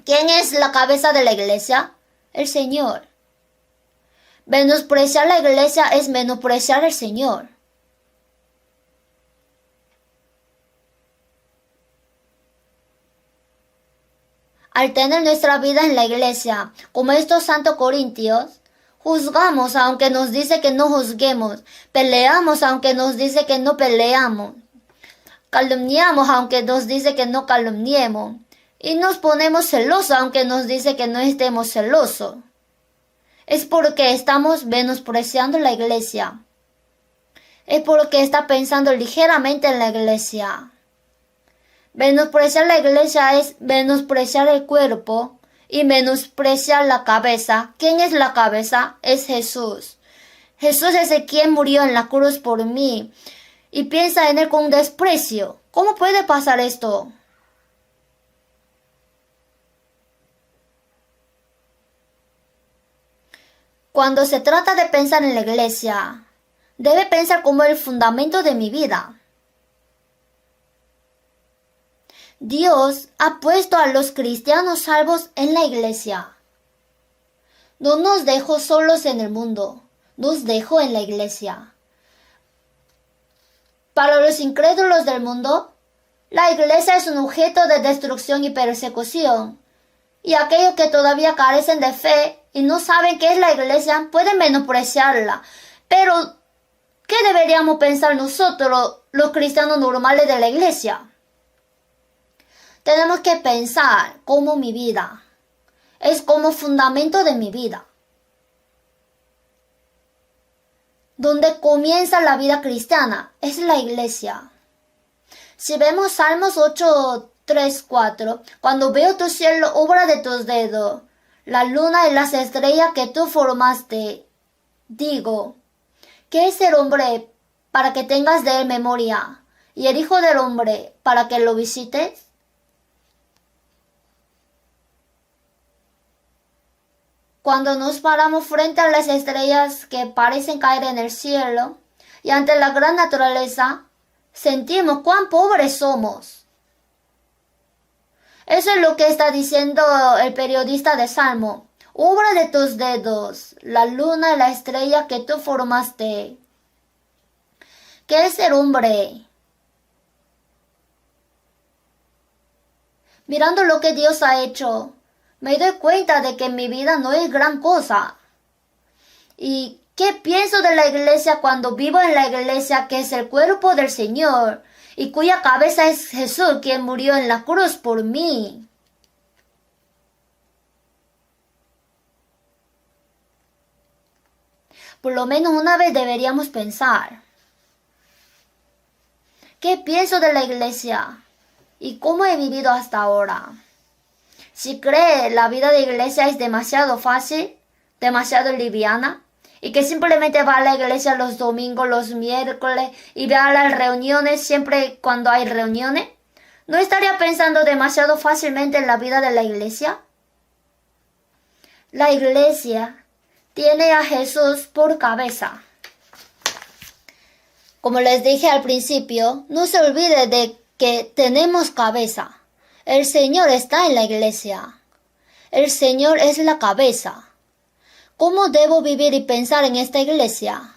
¿Quién es la cabeza de la iglesia? El Señor. Menospreciar la iglesia es menospreciar al Señor. Al tener nuestra vida en la iglesia, como estos santos corintios, juzgamos aunque nos dice que no juzguemos, peleamos aunque nos dice que no peleamos, calumniamos aunque nos dice que no calumniemos, Y nos ponemos celosos, aunque nos dice que no estemos celosos. Es porque estamos menospreciando la iglesia. Es porque está pensando ligeramente en la iglesia. Menospreciar la iglesia es menospreciar el cuerpo y menospreciar la cabeza. ¿Quién es la cabeza? Es Jesús. Jesús es el quien murió en la cruz por mí. Y piensa en él con desprecio. ¿Cómo puede pasar esto? Cuando se trata de pensar en la iglesia, debe pensar como el fundamento de mi vida. Dios ha puesto a los cristianos salvos en la iglesia. No nos dejó solos en el mundo, nos dejó en la iglesia. Para los incrédulos del mundo, la iglesia es un objeto de destrucción y persecución. Y aquellos que todavía carecen de fe y no saben qué es la iglesia pueden menospreciarla. Pero, ¿qué deberíamos pensar nosotros, los cristianos normales de la iglesia? Tenemos que pensar como mi vida es como fundamento de mi vida. Donde comienza la vida cristiana es la iglesia. Si vemos Salmos 8, 3, 4, cuando veo tu cielo, obra de tus dedos, la luna y las estrellas que tú formaste, digo, ¿qué es el hombre para que tengas de él memoria? ¿Y el hijo del hombre para que lo visites? Cuando nos paramos frente a las estrellas que parecen caer en el cielo y ante la gran naturaleza, sentimos cuán pobres somos. Eso es lo que está diciendo el periodista de Salmo. Obra de tus dedos, la luna y la estrella que tú formaste. ¿Qué es el hombre? Mirando lo que Dios ha hecho, me doy cuenta de que mi vida no es gran cosa. ¿Y qué pienso de la iglesia cuando vivo en la iglesia que es el cuerpo del Señor y cuya cabeza es Jesús, quien murió en la cruz por mí? Por lo menos una vez deberíamos pensar. ¿Qué pienso de la iglesia? ¿Y cómo he vivido hasta ahora? Si cree la vida de iglesia es demasiado fácil, demasiado liviana, y que simplemente va a la iglesia los domingos, los miércoles, y ve a las reuniones siempre cuando hay reuniones, ¿no estaría pensando demasiado fácilmente en la vida de la iglesia? La iglesia tiene a Jesús por cabeza. Como les dije al principio, no se olvide de que tenemos cabeza. El Señor está en la iglesia. El Señor es la cabeza. ¿Cómo debo vivir y pensar en esta iglesia?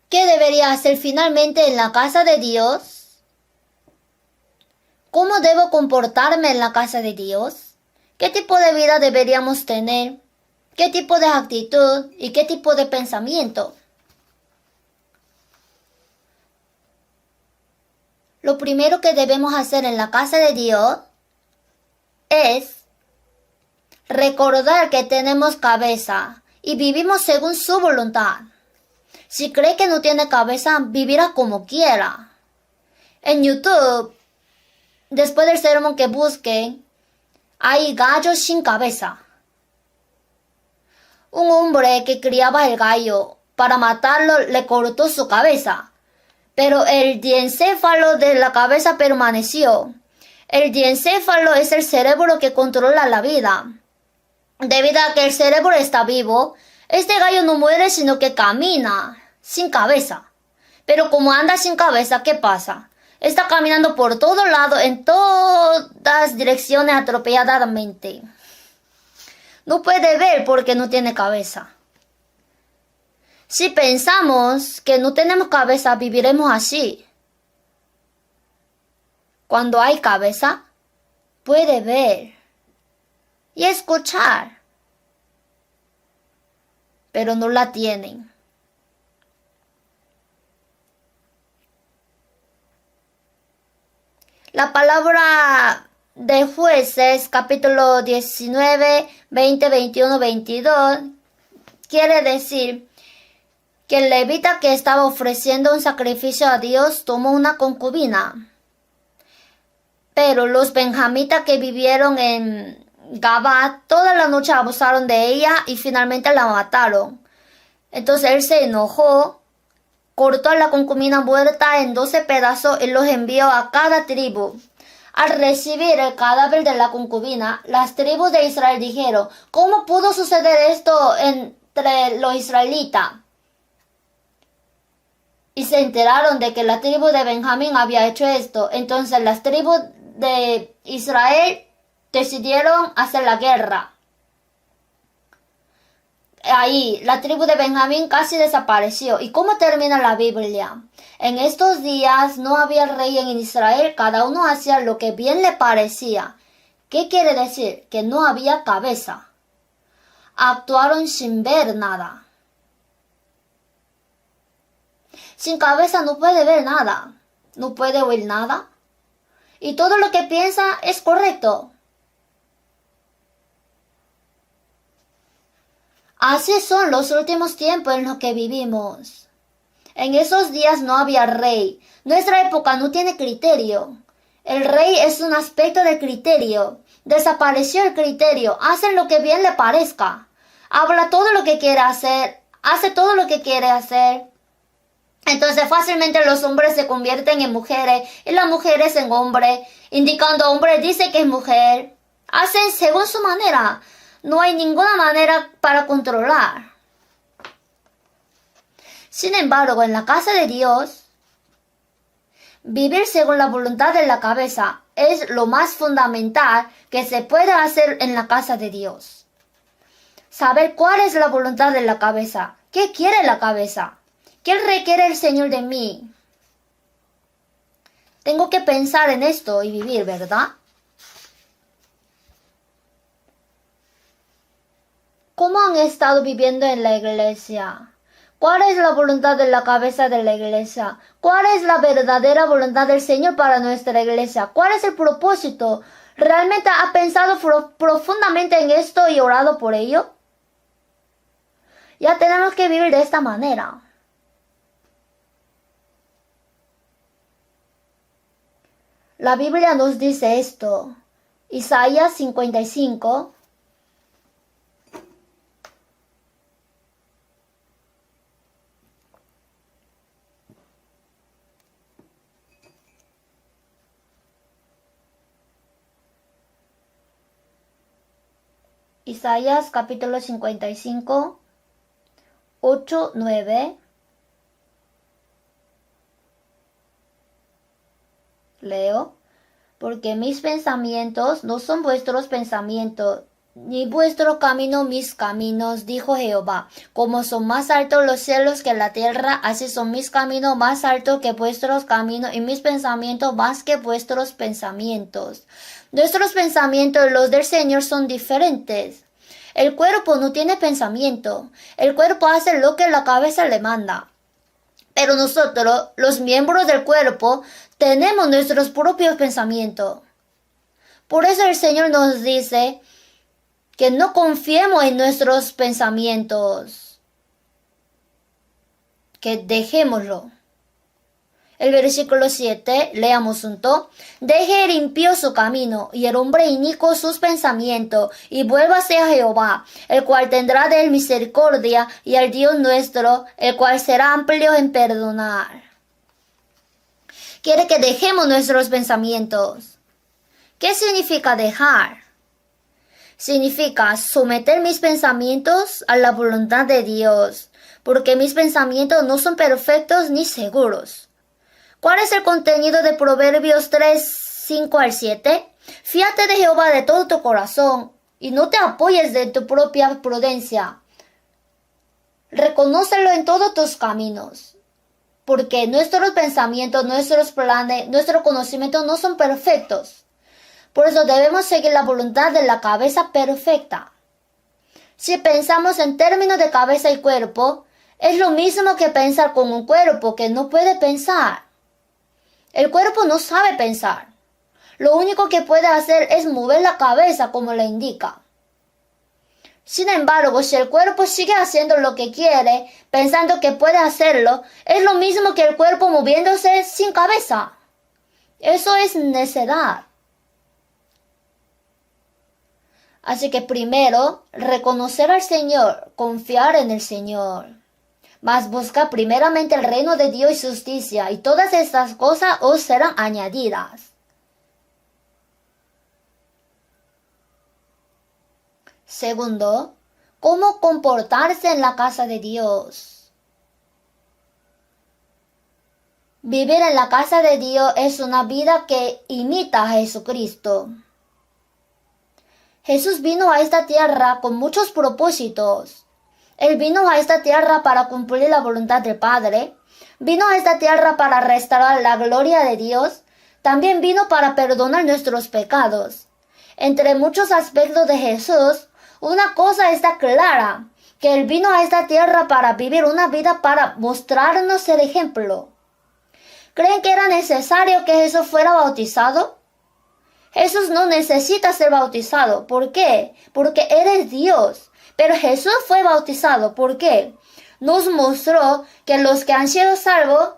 ¿Qué debería hacer finalmente en la casa de Dios? ¿Cómo debo comportarme en la casa de Dios? ¿Qué tipo de vida deberíamos tener? ¿Qué tipo de actitud y qué tipo de pensamiento? Lo primero que debemos hacer en la casa de Dios es recordar que tenemos cabeza y vivimos según su voluntad. Si cree que no tiene cabeza, vivirá como quiera. En YouTube, después del sermón que busquen, hay gallos sin cabeza. Un hombre que criaba el gallo, para matarlo le cortó su cabeza. Pero el diencéfalo de la cabeza permaneció. El diencéfalo es el cerebro que controla la vida. Debido a que el cerebro está vivo, este gallo no muere sino que camina sin cabeza. Pero como anda sin cabeza, ¿qué pasa? Está caminando por todo lado, en todas direcciones atropelladamente. No puede ver porque no tiene cabeza. Si pensamos que no tenemos cabeza, viviremos así. Cuando hay cabeza, puede ver y escuchar, pero no la tienen. La palabra de Jueces, capítulo 19, 20, 21, 22, quiere decir que el levita que estaba ofreciendo un sacrificio a Dios tomó una concubina. Pero los benjamitas que vivieron en Gabá toda la noche abusaron de ella y finalmente la mataron. Entonces él se enojó, cortó a la concubina muerta en 12 pedazos y los envió a cada tribu. Al recibir el cadáver de la concubina, las tribus de Israel dijeron, ¿cómo pudo suceder esto entre los israelitas? Y se enteraron de que la tribu de Benjamín había hecho esto. Entonces las tribus de Israel decidieron hacer la guerra. Ahí la tribu de Benjamín casi desapareció. ¿Y cómo termina la Biblia? En estos días no había rey en Israel, cada uno hacía lo que bien le parecía. ¿Qué quiere decir? Que no había cabeza. Actuaron sin ver nada. Sin cabeza no puede ver nada, no puede oír nada. Y todo lo que piensa es correcto. Así son los últimos tiempos en los que vivimos. En esos días no había rey. Nuestra época no tiene criterio. El rey es un aspecto de criterio. Desapareció el criterio. Hace lo que bien le parezca. Habla todo lo que quiere hacer. Hace todo lo que quiere hacer. Entonces fácilmente los hombres se convierten en mujeres y las mujeres en hombres. Indicando hombre dice que es mujer. Hacen según su manera. No hay ninguna manera para controlar. Sin embargo, en la casa de Dios, vivir según la voluntad de la cabeza es lo más fundamental que se puede hacer en la casa de Dios. Saber cuál es la voluntad de la cabeza. ¿Qué quiere la cabeza? ¿Qué requiere el Señor de mí? Tengo que pensar en esto y vivir, ¿verdad? ¿Cómo han estado viviendo en la iglesia? ¿Cuál es la voluntad de la cabeza de la iglesia? ¿Cuál es la verdadera voluntad del Señor para nuestra iglesia? ¿Cuál es el propósito? ¿Realmente ha pensado profundamente en esto y orado por ello? Ya tenemos que vivir de esta manera. La Biblia nos dice esto. Isaías 55. Isaías capítulo 55, 8, 9. Leo. Porque mis pensamientos no son vuestros pensamientos, ni vuestro camino mis caminos, dijo Jehová. Como son más altos los cielos que la tierra, así son mis caminos más altos que vuestros caminos, y mis pensamientos más que vuestros pensamientos. Nuestros pensamientos y los del Señor son diferentes. El cuerpo no tiene pensamiento. El cuerpo hace lo que la cabeza le manda. Pero nosotros, los miembros del cuerpo, tenemos nuestros propios pensamientos. Por eso el Señor nos dice que no confiemos en nuestros pensamientos, que dejémoslo. El versículo 7, leamos junto. Deje el impío su camino, y el hombre inicuo sus pensamientos, y vuélvase a Jehová, el cual tendrá de él misericordia, y al Dios nuestro, el cual será amplio en perdonar. Quiere que dejemos nuestros pensamientos. ¿Qué significa dejar? Significa someter mis pensamientos a la voluntad de Dios, porque mis pensamientos no son perfectos ni seguros. ¿Cuál es el contenido de Proverbios 3, 5 al 7? Fíate de Jehová de todo tu corazón y no te apoyes de tu propia prudencia. Reconócelo en todos tus caminos, porque nuestros pensamientos, nuestros planes, nuestro conocimiento no son perfectos. Por eso debemos seguir la voluntad de la cabeza perfecta. Si pensamos en términos de cabeza y cuerpo, es lo mismo que pensar con un cuerpo que no puede pensar. El cuerpo no sabe pensar. Lo único que puede hacer es mover la cabeza como le indica. Sin embargo, si el cuerpo sigue haciendo lo que quiere, pensando que puede hacerlo, es lo mismo que el cuerpo moviéndose sin cabeza. Eso es necedad. Así que primero, reconocer al Señor, confiar en el Señor. Mas busca primeramente el reino de Dios y su justicia, y todas estas cosas os serán añadidas. Segundo, cómo comportarse en la casa de Dios. Vivir en la casa de Dios es una vida que imita a Jesucristo. Jesús vino a esta tierra con muchos propósitos. Él vino a esta tierra para cumplir la voluntad del Padre. Vino a esta tierra para restaurar la gloria de Dios. También vino para perdonar nuestros pecados. Entre muchos aspectos de Jesús, una cosa está clara, que Él vino a esta tierra para vivir una vida para mostrarnos el ejemplo. ¿Creen que era necesario que Jesús fuera bautizado? Jesús no necesita ser bautizado. ¿Por qué? Porque Él es Dios. Pero Jesús fue bautizado. ¿Por qué? Nos mostró que los que han sido salvos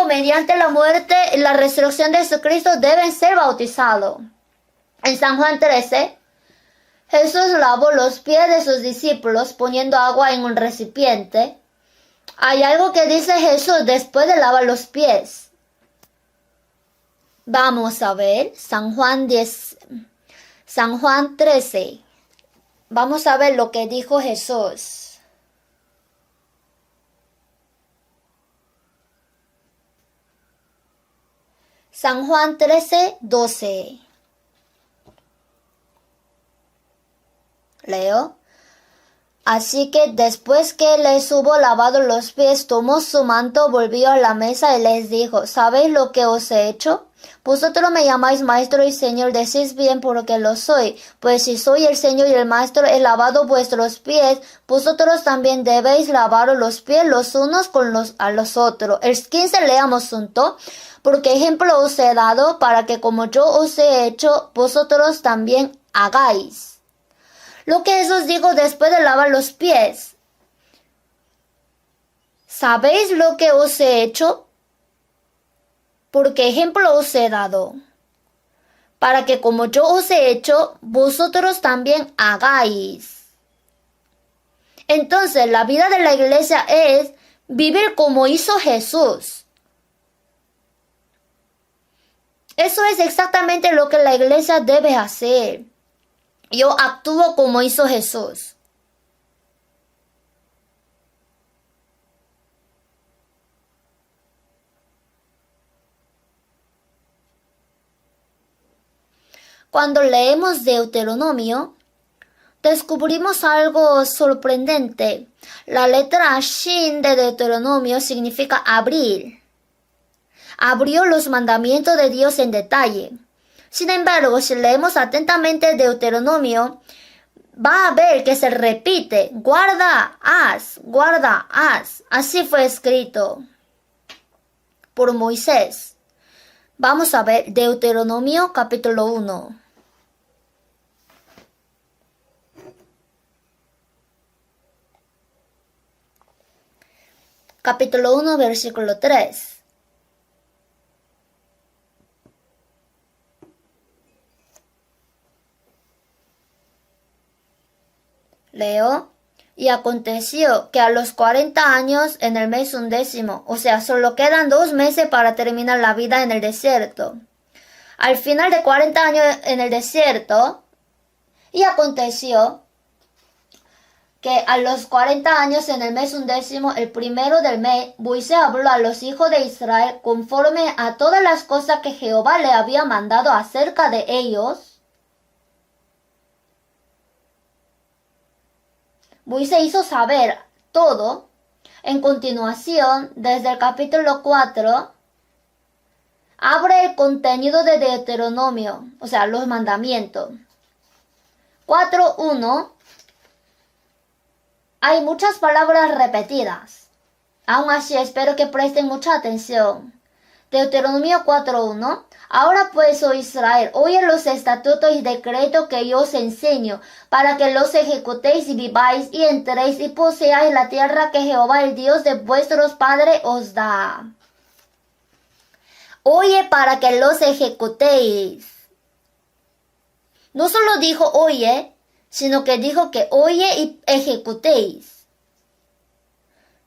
mediante la muerte y la resurrección de Jesucristo deben ser bautizados. En San Juan 13, Jesús lavó los pies de sus discípulos poniendo agua en un recipiente. Hay algo que dice Jesús después de lavar los pies. Vamos a ver San Juan 13. Vamos a ver lo que dijo Jesús. San Juan 13, 12. Leo. Así que después que les hubo lavado los pies, tomó su manto, volvió a la mesa y les dijo, ¿sabéis lo que os he hecho? Vosotros me llamáis maestro y señor, decís bien porque lo soy. Pues si soy el señor y el maestro, he lavado vuestros pies, vosotros también debéis lavaros los pies los unos a los otros. El 15 leamos junto. Porque ejemplo os he dado para que como yo os he hecho, vosotros también hagáis. Lo que Jesús dijo después de lavar los pies. ¿Sabéis lo que os he hecho? Porque ejemplo os he dado. Para que como yo os he hecho, vosotros también hagáis. Entonces, la vida de la iglesia es vivir como hizo Jesús. Eso es exactamente lo que la iglesia debe hacer. Yo actúo como hizo Jesús. Cuando leemos Deuteronomio, descubrimos algo sorprendente. La letra Shin de Deuteronomio significa abrir. Abrió los mandamientos de Dios en detalle. Sin embargo, si leemos atentamente Deuteronomio, va a ver que se repite, guarda, haz. Así fue escrito por Moisés. Vamos a ver Deuteronomio capítulo 1. Capítulo 1, versículo 3. Leo. Y aconteció que a los 40 años en el mes 11, o sea, solo quedan 2 meses para terminar la vida en el desierto. Al final de 40 años en el desierto, y aconteció que a los 40 años en el mes 11, el primero del mes, Moisés habló a los hijos de Israel conforme a todas las cosas que Jehová le había mandado acerca de ellos. Moisés hizo saber todo. En continuación, desde el capítulo 4, abre el contenido de Deuteronomio, o sea, los mandamientos. 4.1. Hay muchas palabras repetidas. Aún así, espero que presten mucha atención. Deuteronomio 4:1. Ahora pues, oh Israel, oye los estatutos y decretos que yo os enseño, para que los ejecutéis y viváis, y entréis y poseáis la tierra que Jehová, el Dios de vuestros padres, os da. Oye para que los ejecutéis. No solo dijo oye, sino que dijo que oye y ejecutéis.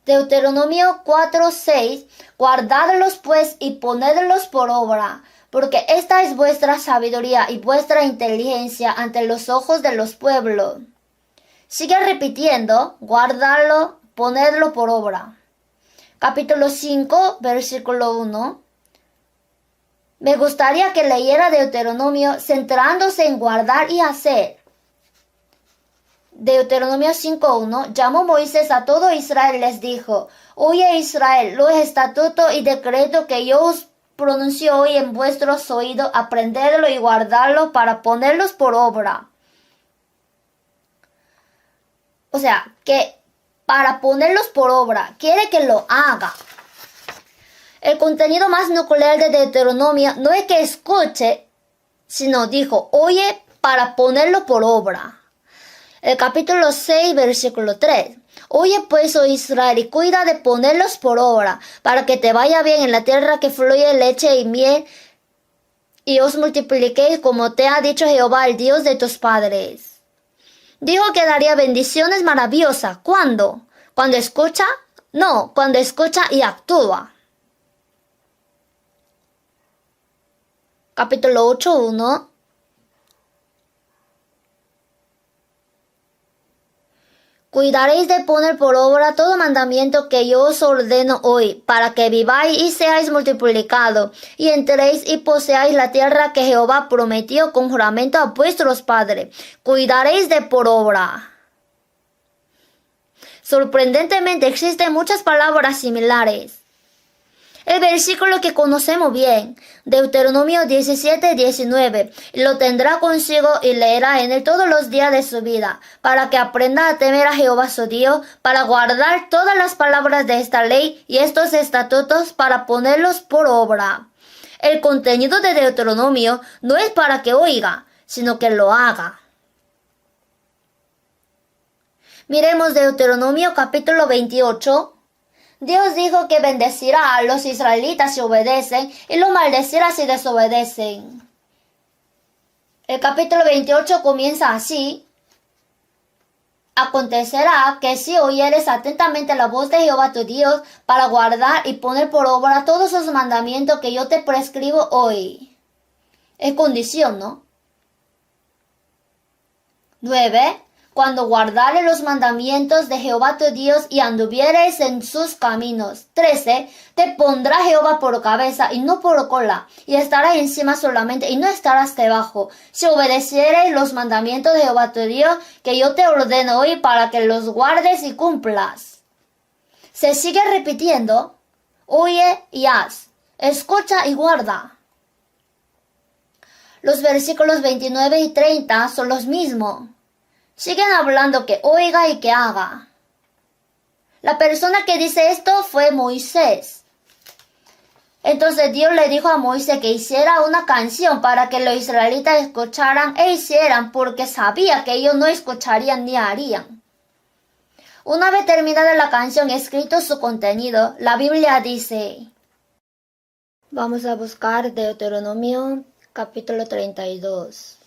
Deuteronomio 4:6. Guardadlos pues y ponedlos por obra, porque esta es vuestra sabiduría y vuestra inteligencia ante los ojos de los pueblos. Sigue repitiendo, guardarlo, ponerlo por obra. Capítulo 5, versículo 1. Me gustaría que leyera Deuteronomio centrándose en guardar y hacer. Deuteronomio 5:1. Llamó Moisés a todo Israel y les dijo: Oye Israel, los estatutos y decretos que yo os pronuncio hoy en vuestros oídos, aprenderlo y guardarlo para ponerlos por obra. O sea, que para ponerlos por obra, quiere que lo haga. El contenido más nuclear de Deuteronomio no es que escuche, sino dijo, oye, para ponerlo por obra. El capítulo 6, versículo 3. Oye pues, oh Israel, y cuida de ponerlos por obra, para que te vaya bien en la tierra que fluye leche y miel, y os multipliquéis como te ha dicho Jehová, el Dios de tus padres. Dijo que daría bendiciones maravillosas. ¿Cuándo? ¿Cuando escucha? No, cuando escucha y actúa. Capítulo 8:1. Cuidaréis de poner por obra todo mandamiento que yo os ordeno hoy, para que viváis y seáis multiplicados, y entréis y poseáis la tierra que Jehová prometió con juramento a vuestros padres. Cuidaréis de por obra. Sorprendentemente existen muchas palabras similares. El versículo que conocemos bien, Deuteronomio 17:19, lo tendrá consigo y leerá en él todos los días de su vida, para que aprenda a temer a Jehová su Dios, para guardar todas las palabras de esta ley y estos estatutos, para ponerlos por obra. El contenido de Deuteronomio no es para que oiga, sino que lo haga. Miremos Deuteronomio capítulo 28. Dios dijo que bendecirá a los israelitas si obedecen y los maldecirá si desobedecen. El capítulo 28 comienza así. Acontecerá que si oyeres atentamente la voz de Jehová tu Dios para guardar y poner por obra todos los mandamientos que yo te prescribo hoy. Es condición, ¿no? 9. Cuando guardares los mandamientos de Jehová tu Dios y anduvieres en sus caminos. 13. Te pondrá Jehová por cabeza y no por cola, y estarás encima solamente y no estarás debajo, si obedecieres los mandamientos de Jehová tu Dios, que yo te ordeno hoy para que los guardes y cumplas. Se sigue repitiendo, oye y haz, escucha y guarda. Los versículos 29 y 30 son los mismos. Siguen hablando que oiga y que haga. La persona que dice esto fue Moisés. Entonces Dios le dijo a Moisés que hiciera una canción para que los israelitas escucharan e hicieran, porque sabía que ellos no escucharían ni harían. Una vez terminada la canción y escrito su contenido, la Biblia dice. Vamos a buscar Deuteronomio capítulo 32.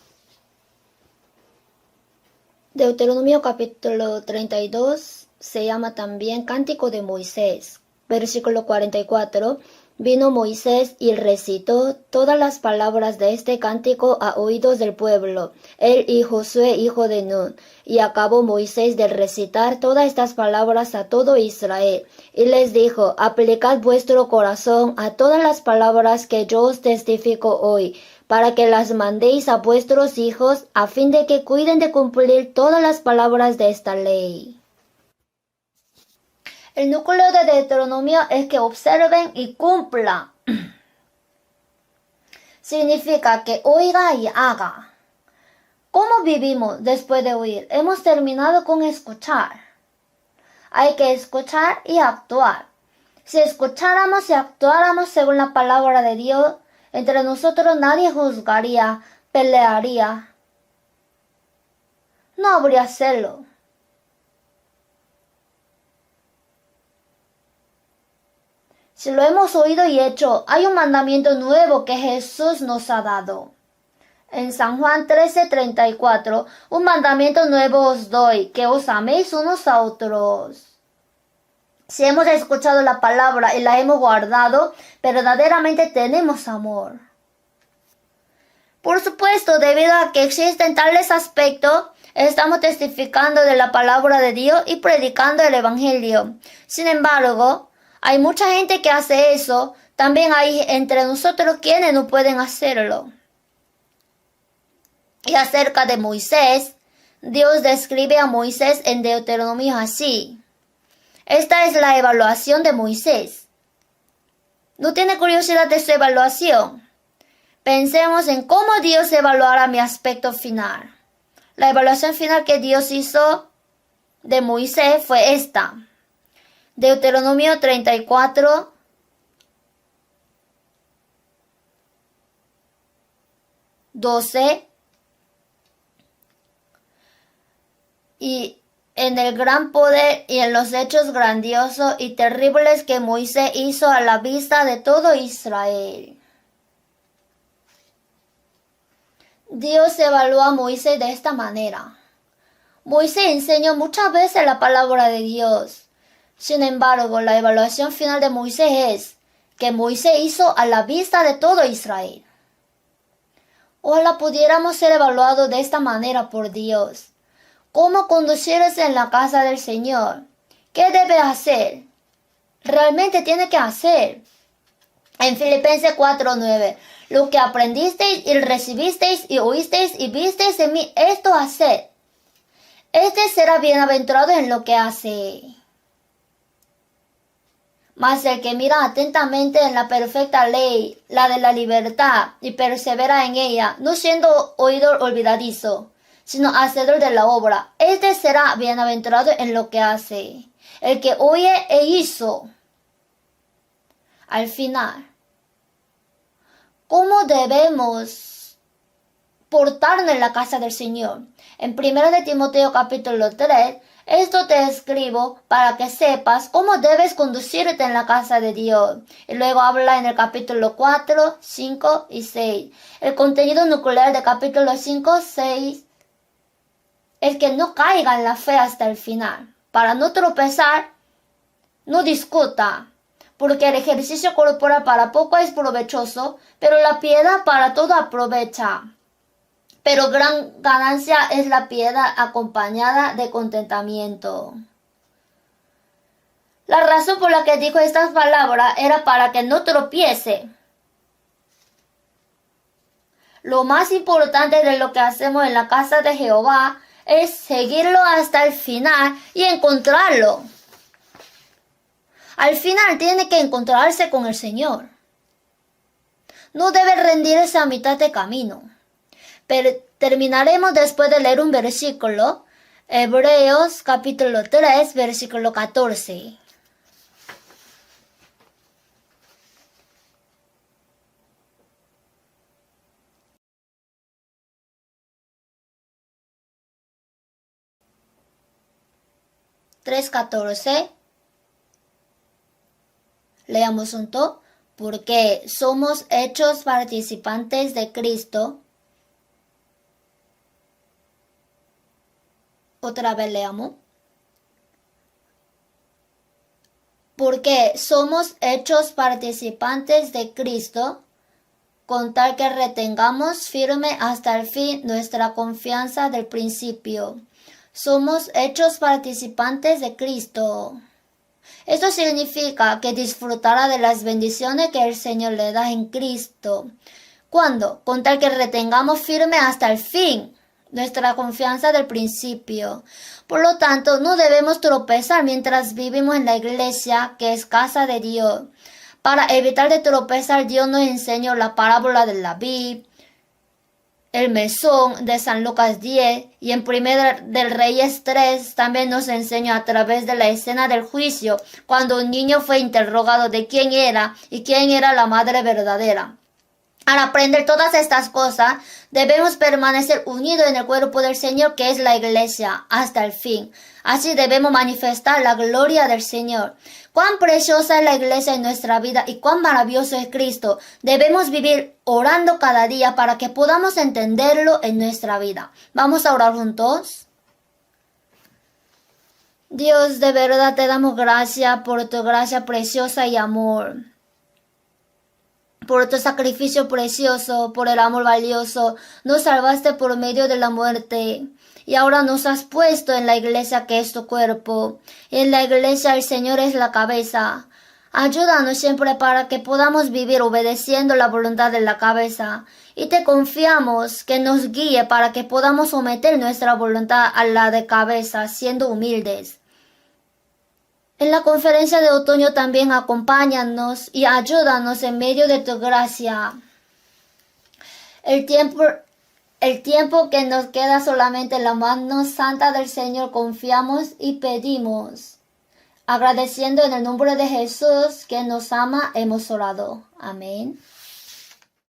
Deuteronomio capítulo 32 se llama también Cántico de Moisés. Versículo 44. Vino Moisés y recitó todas las palabras de este cántico a oídos del pueblo, él y Josué hijo de Nun. Y acabó Moisés de recitar todas estas palabras a todo Israel. Y les dijo, aplicad vuestro corazón a todas las palabras que yo os testifico hoy, para que las mandéis a vuestros hijos, a fin de que cuiden de cumplir todas las palabras de esta ley. El núcleo de Deuteronomio es que observen y cumplan. Significa que oiga y haga. ¿Cómo vivimos después de oír? Hemos terminado con escuchar. Hay que escuchar y actuar. Si escucháramos y actuáramos según la palabra de Dios, entre nosotros nadie juzgaría, pelearía. No habría celo. Si lo hemos oído y hecho, hay un mandamiento nuevo que Jesús nos ha dado. En San Juan 13:34, un mandamiento nuevo os doy, que os améis unos a otros. Si hemos escuchado la palabra y la hemos guardado, verdaderamente tenemos amor. Por supuesto, debido a que existen tales aspectos, estamos testificando de la palabra de Dios y predicando el Evangelio. Sin embargo, hay mucha gente que hace eso. También hay entre nosotros quienes no pueden hacerlo. Y acerca de Moisés, Dios describe a Moisés en Deuteronomio así. Esta es la evaluación de Moisés. ¿No tiene curiosidad de su evaluación? Pensemos en cómo Dios evaluará mi aspecto final. La evaluación final que Dios hizo de Moisés fue esta. Deuteronomio 34, 12. Y en el gran poder y en los hechos grandiosos y terribles que Moisés hizo a la vista de todo Israel. Dios evaluó a Moisés de esta manera. Moisés enseñó muchas veces la palabra de Dios. Sin embargo, la evaluación final de Moisés es que Moisés hizo a la vista de todo Israel. Ojalá pudiéramos ser evaluados de esta manera por Dios. ¿Cómo conducirse en la casa del Señor? ¿Qué debe hacer? Realmente tiene que hacer. En Filipenses 4:9, lo que aprendisteis y recibisteis y oísteis y visteis en mí, esto haced. Este será bienaventurado en lo que hace. Mas el que mira atentamente en la perfecta ley, la de la libertad, y persevera en ella, no siendo oidor olvidadizo, sino hacedor de la obra, este será bienaventurado en lo que hace. El que oye e hizo. Al final, ¿cómo debemos portarnos en la casa del Señor? En 1 de Timoteo capítulo 3, esto te escribo para que sepas cómo debes conducirte en la casa de Dios. Y luego habla en el capítulo 4, 5 y 6. El contenido nuclear del capítulo 5, 6 es que no caiga en la fe hasta el final. Para no tropezar, no discuta, porque el ejercicio corporal para poco es provechoso, pero la piedad para todo aprovecha. Pero gran ganancia es la piedad acompañada de contentamiento. La razón por la que dijo estas palabras era para que no tropiece. Lo más importante de lo que hacemos en la casa de Jehová es seguirlo hasta el final y encontrarlo. Al final tiene que encontrarse con el Señor. No debe rendirse a mitad de camino. Pero terminaremos después de leer un versículo, Hebreos capítulo 3, versículo 14. Leamos junto. Porque somos hechos participantes de Cristo. Otra vez leamos. Porque somos hechos participantes de Cristo, con tal que retengamos firme hasta el fin nuestra confianza del principio. Somos hechos participantes de Cristo. Esto significa que disfrutará de las bendiciones que el Señor le da en Cristo. ¿Cuándo? Con tal que retengamos firme hasta el fin nuestra confianza del principio. Por lo tanto, no debemos tropezar mientras vivimos en la iglesia, que es casa de Dios. Para evitar de tropezar, Dios nos enseñó la parábola de la vid, el mesón de San Lucas 10 y en Primera del Reyes 3 también nos enseña a través de la escena del juicio, cuando un niño fue interrogado de quién era y quién era la madre verdadera. Al aprender todas estas cosas, debemos permanecer unidos en el cuerpo del Señor, que es la Iglesia, hasta el fin. Así debemos manifestar la gloria del Señor. Cuán preciosa es la Iglesia en nuestra vida y cuán maravilloso es Cristo. Debemos vivir orando cada día para que podamos entenderlo en nuestra vida. ¿Vamos a orar juntos? Dios, de verdad te damos gracias por tu gracia preciosa y amor. Por tu sacrificio precioso, por el amor valioso, nos salvaste por medio de la muerte. Y ahora nos has puesto en la iglesia que es tu cuerpo. En la iglesia el Señor es la cabeza. Ayúdanos siempre para que podamos vivir obedeciendo la voluntad de la cabeza. Y te confiamos que nos guíe para que podamos someter nuestra voluntad a la de cabeza, siendo humildes. En la conferencia de otoño también acompáñanos y ayúdanos en medio de tu gracia. El tiempo que nos queda solamente en la mano santa del Señor confiamos y pedimos. Agradeciendo en el nombre de Jesús que nos ama, hemos orado. Amén.